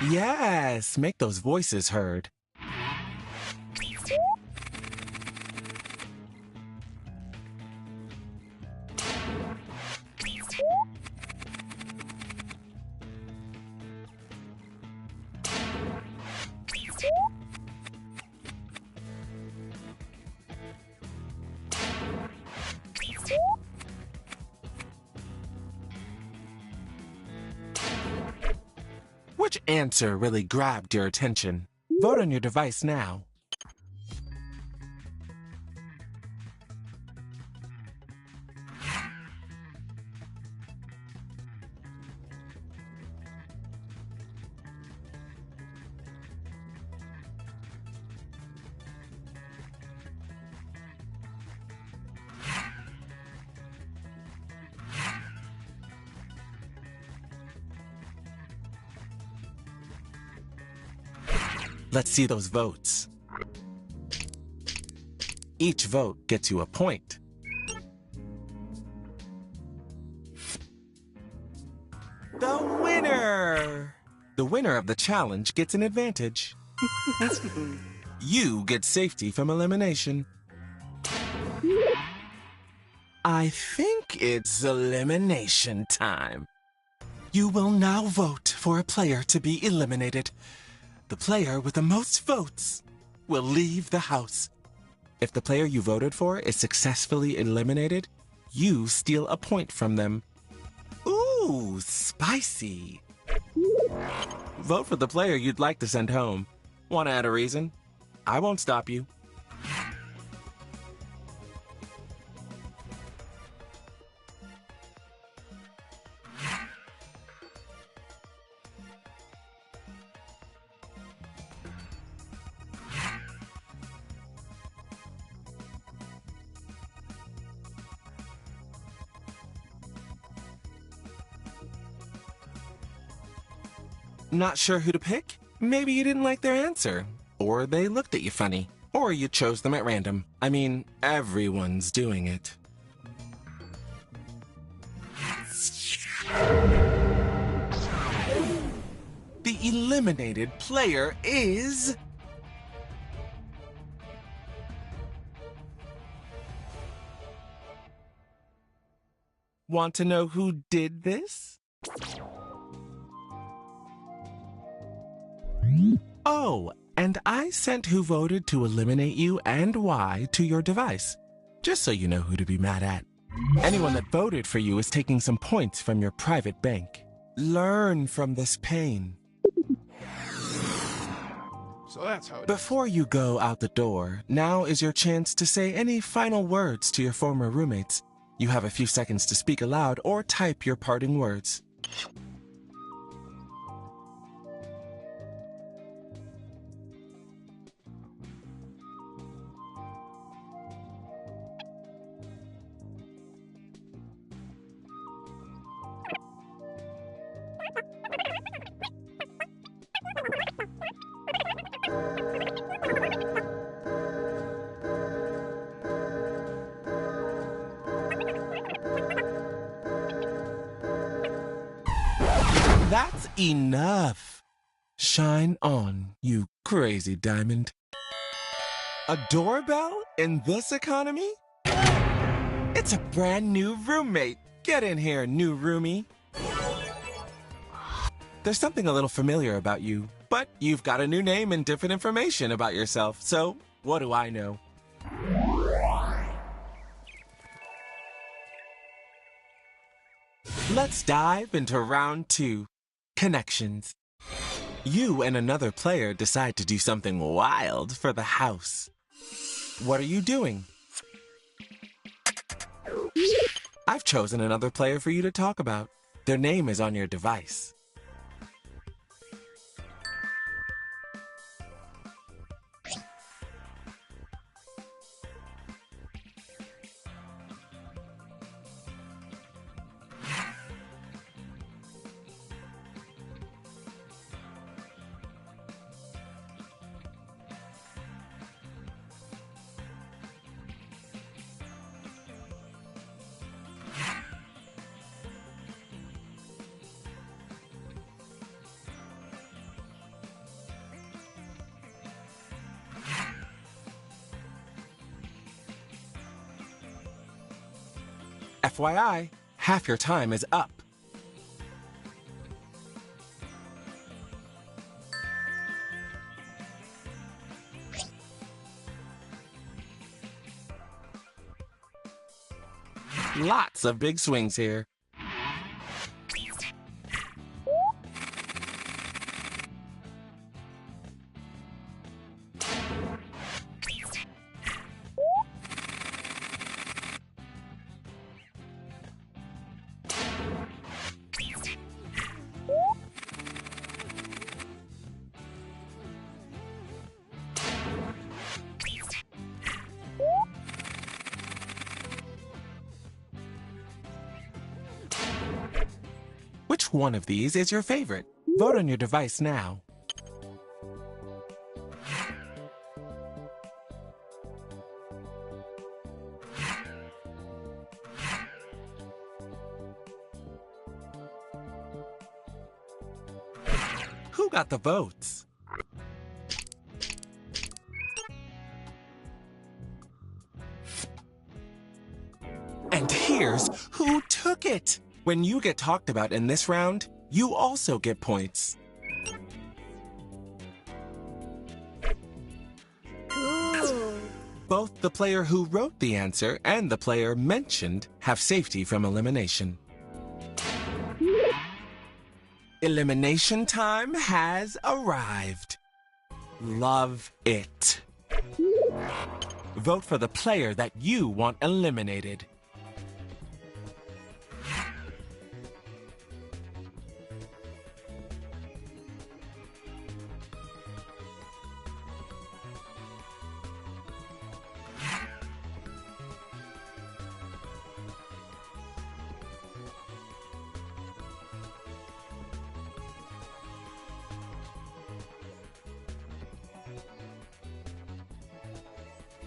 Yes, make those voices heard. Which answer really grabbed your attention? Vote on your device now. Let's see those votes. Each vote gets you a point. The winner! The winner of the challenge gets an advantage. You get safety from elimination. I think it's elimination time. You will now vote for a player to be eliminated. The player with the most votes will leave the house. If the player you voted for is successfully eliminated, you steal a point from them. Ooh, spicy. Vote for the player you'd like to send home. Want to add a reason? I won't stop you. Not sure who to pick? Maybe you didn't like their answer, or they looked at you funny, or you chose them at random. I mean, everyone's doing it. The eliminated player is... Want to know who did this? Oh, and I sent who voted to eliminate you and why to your device, just so you know who to be mad at. Anyone that voted for you is taking some points from your private bank. Learn from this pain. So that's how it is. Before you go out the door, now is your chance to say any final words to your former roommates. You have a few seconds to speak aloud or type your parting words. That's enough. Shine on, you crazy diamond. A doorbell in this economy? It's a brand new roommate. Get in here, new roomie. There's something a little familiar about you, but you've got a new name and different information about yourself, so what do I know? Let's dive into round 2. Connections. You and another player decide to do something wild for the house. What are you doing? I've chosen another player for you to talk about. Their name is on your device. FYI, half your time is up. Lots of big swings here. Which one of these is your favorite? Vote on your device now. Who got the votes? And here's who took it! When you get talked about in this round, you also get points. Cool. Both the player who wrote the answer and the player mentioned have safety from elimination. Elimination time has arrived. Love it. Vote for the player that you want eliminated.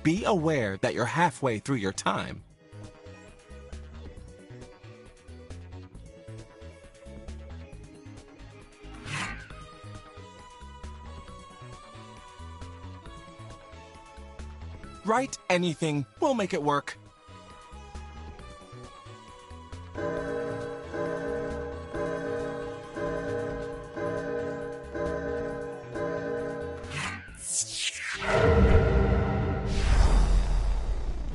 Be aware that you're halfway through your time. Write anything. We'll make it work.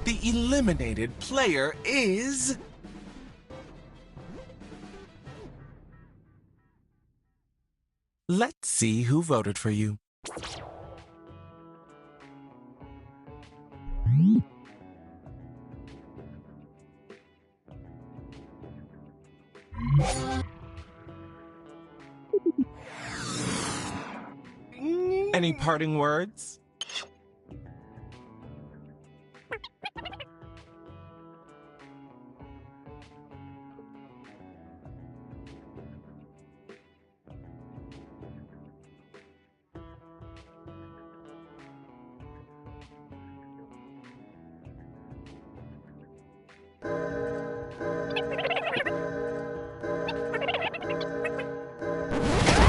The eliminated player is... Let's see who voted for you. Any parting words?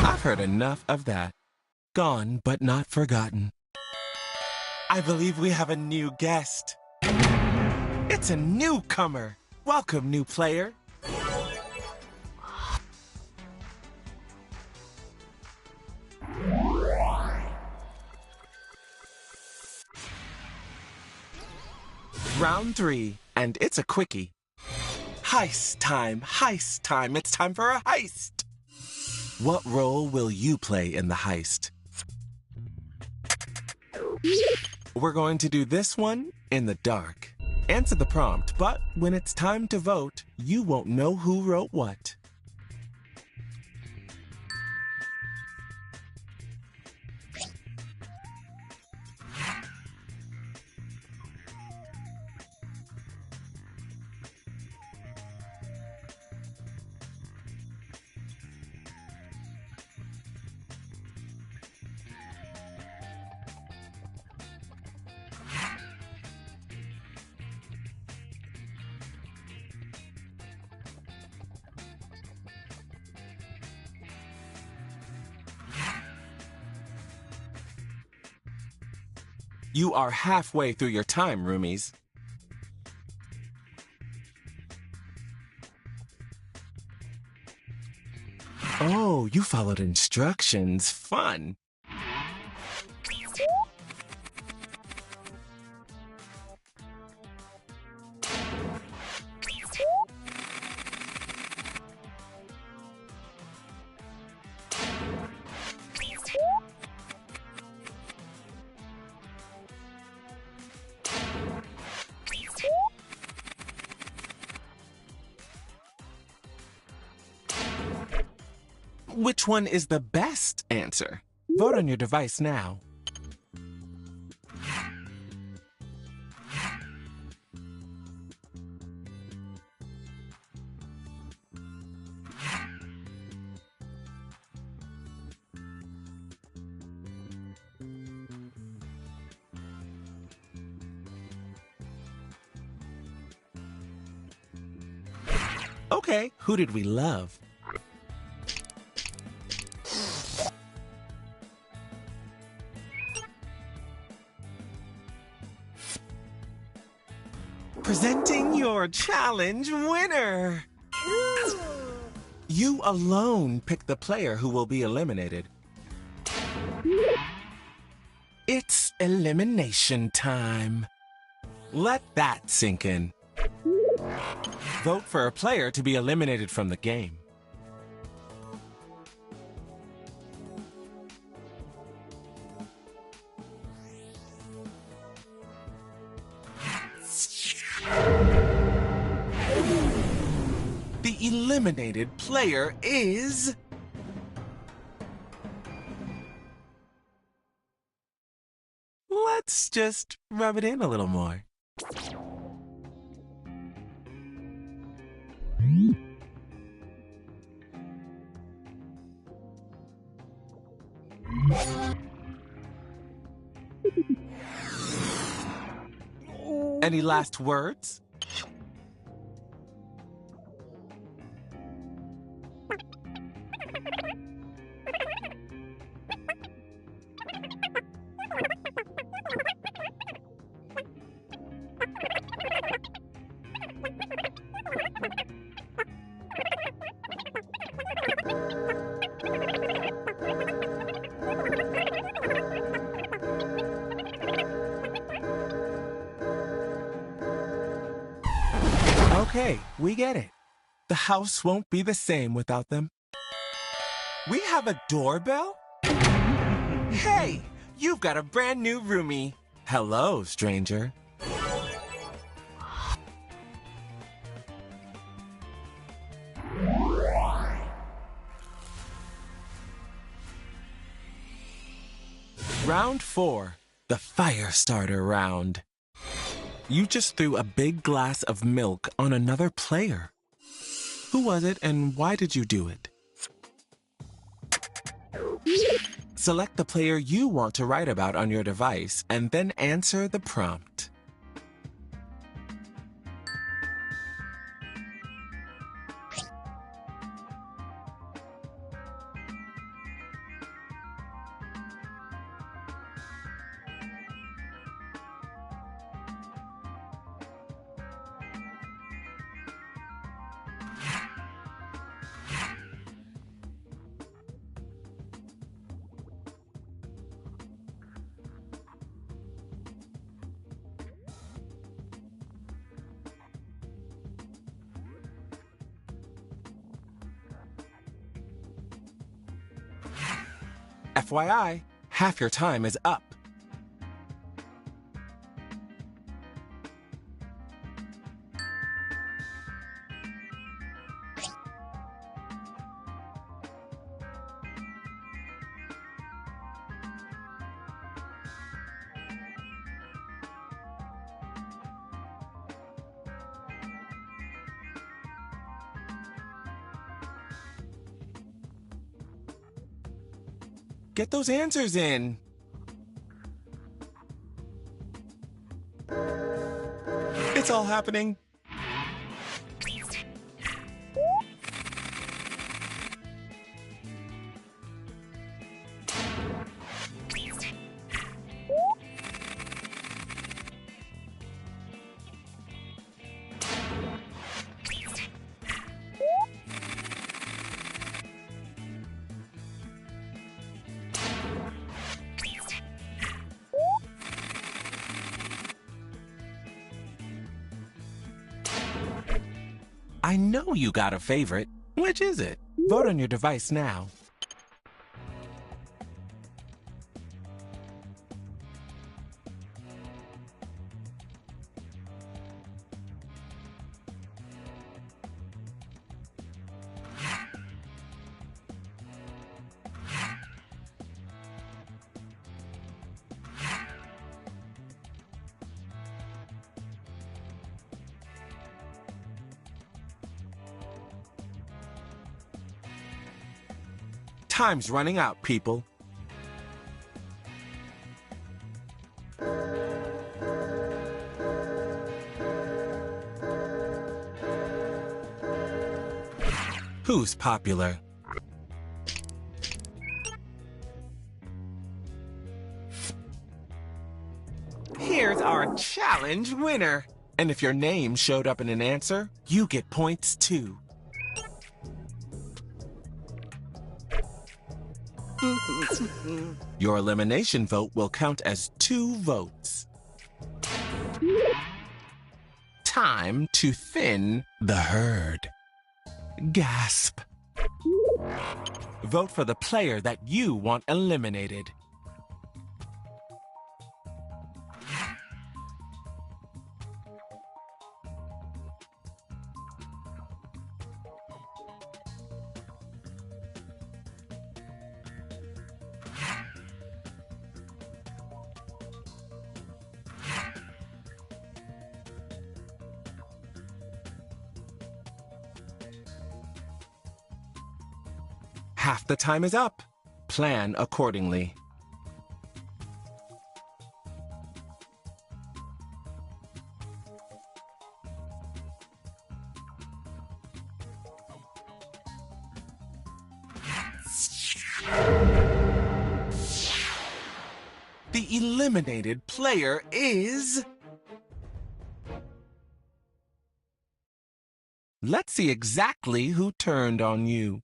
I've heard enough of that. Gone but not forgotten. I believe we have a new guest. It's a newcomer. Welcome, new player. Round 3, and it's a quickie. Heist time, heist time. It's time for a heist. What role will you play in the heist? We're going to do this one in the dark. Answer the prompt, but when it's time to vote, you won't know who wrote what. You are halfway through your time, roomies. Oh, you followed instructions. Fun. Which one is the best answer? Vote on your device now. Okay, who did we love? Presenting your challenge winner! You alone pick the player who will be eliminated. It's elimination time. Let that sink in. Vote for a player to be eliminated from the game. The eliminated player is... Let's just rub it in a little more. Any last words? Okay, we get it. The house won't be the same without them. We have a doorbell? Hey, you've got a brand new roomie. Hello, stranger. Round 4, the fire starter round. You just threw a big glass of milk on another player. Who was it and why did you do it? Select the player you want to write about on your device and then answer the prompt. FYI, half your time is up. Get those answers in. It's all happening. I know you got a favorite. Which is it? Vote on your device now. Time's running out, people. Who's popular? Here's our challenge winner. And if your name showed up in an answer, you get points too. Your elimination vote will count as 2 votes. Time to thin the herd. Gasp. Vote for the player that you want eliminated. Half the time is up. Plan accordingly. the eliminated player is... Let's see exactly who turned on you.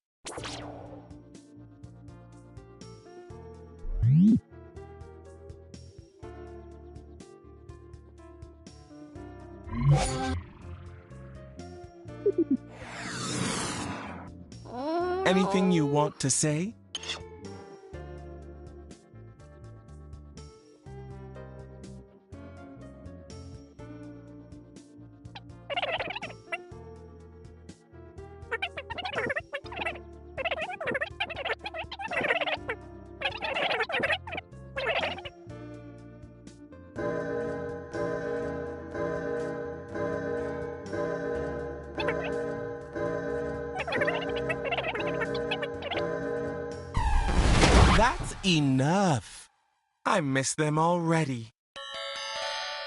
Anything you want to say? That's enough. I miss them already.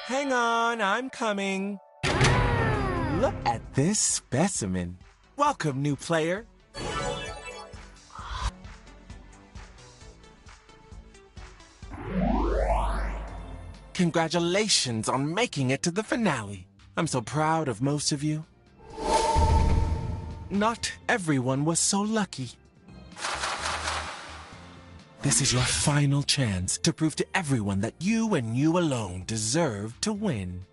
Hang on, I'm coming. Look at this specimen. Welcome, new player. Congratulations on making it to the finale. I'm so proud of most of you. Not everyone was so lucky. This is your final chance to prove to everyone that you and you alone deserve to win.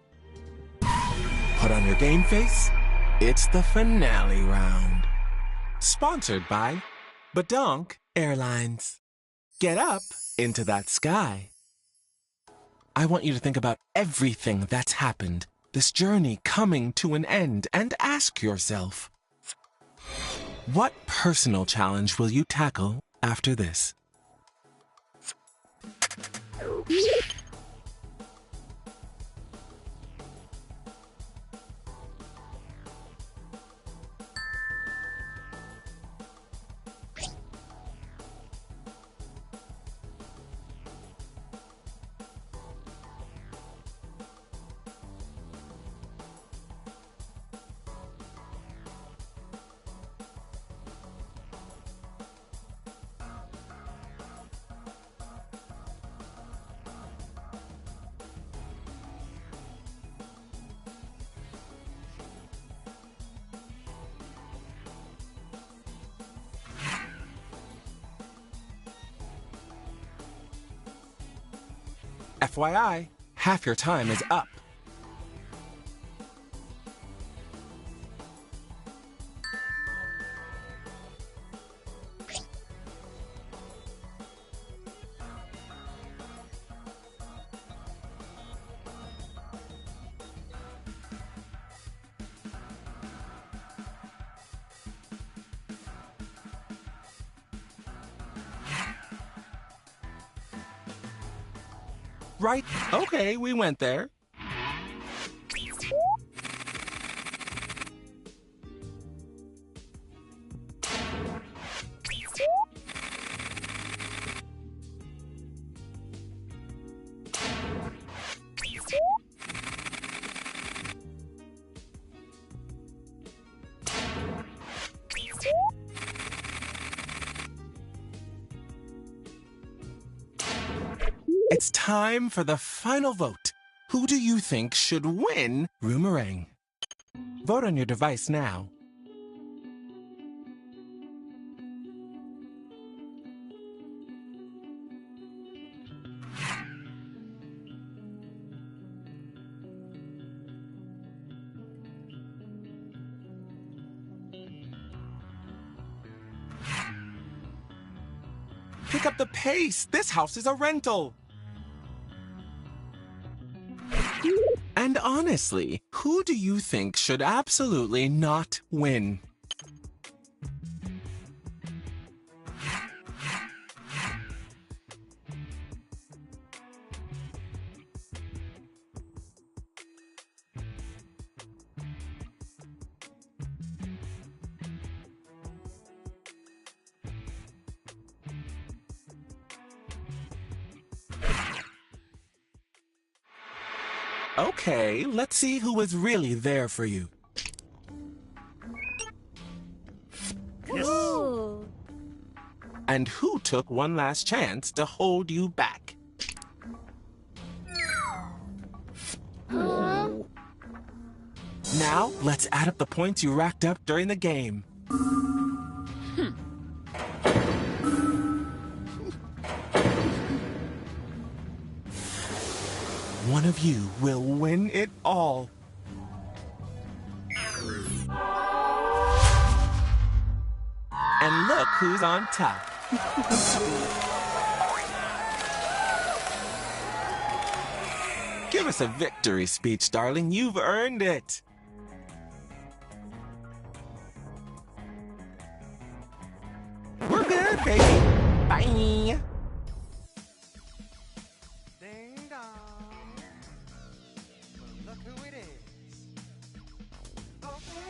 Put on your game face. It's the finale round. Sponsored by Badonk Airlines. Get up into that sky. I want you to think about everything that's happened, this journey coming to an end, and ask yourself, what personal challenge will you tackle after this? FYI, half your time is up. Right? Okay, we went there. It's time for the final vote. Who do you think should win Roomerang? Vote on your device now. Pick up the pace. This house is a rental. And honestly, who do you think should absolutely not win? Okay, let's see who was really there for you. Ooh. And who took one last chance to hold you back. Now, let's add up the points you racked up during the game. One of you will win it all. And look who's on top. Give us a victory speech, darling. You've earned it. We're good, baby. Bye.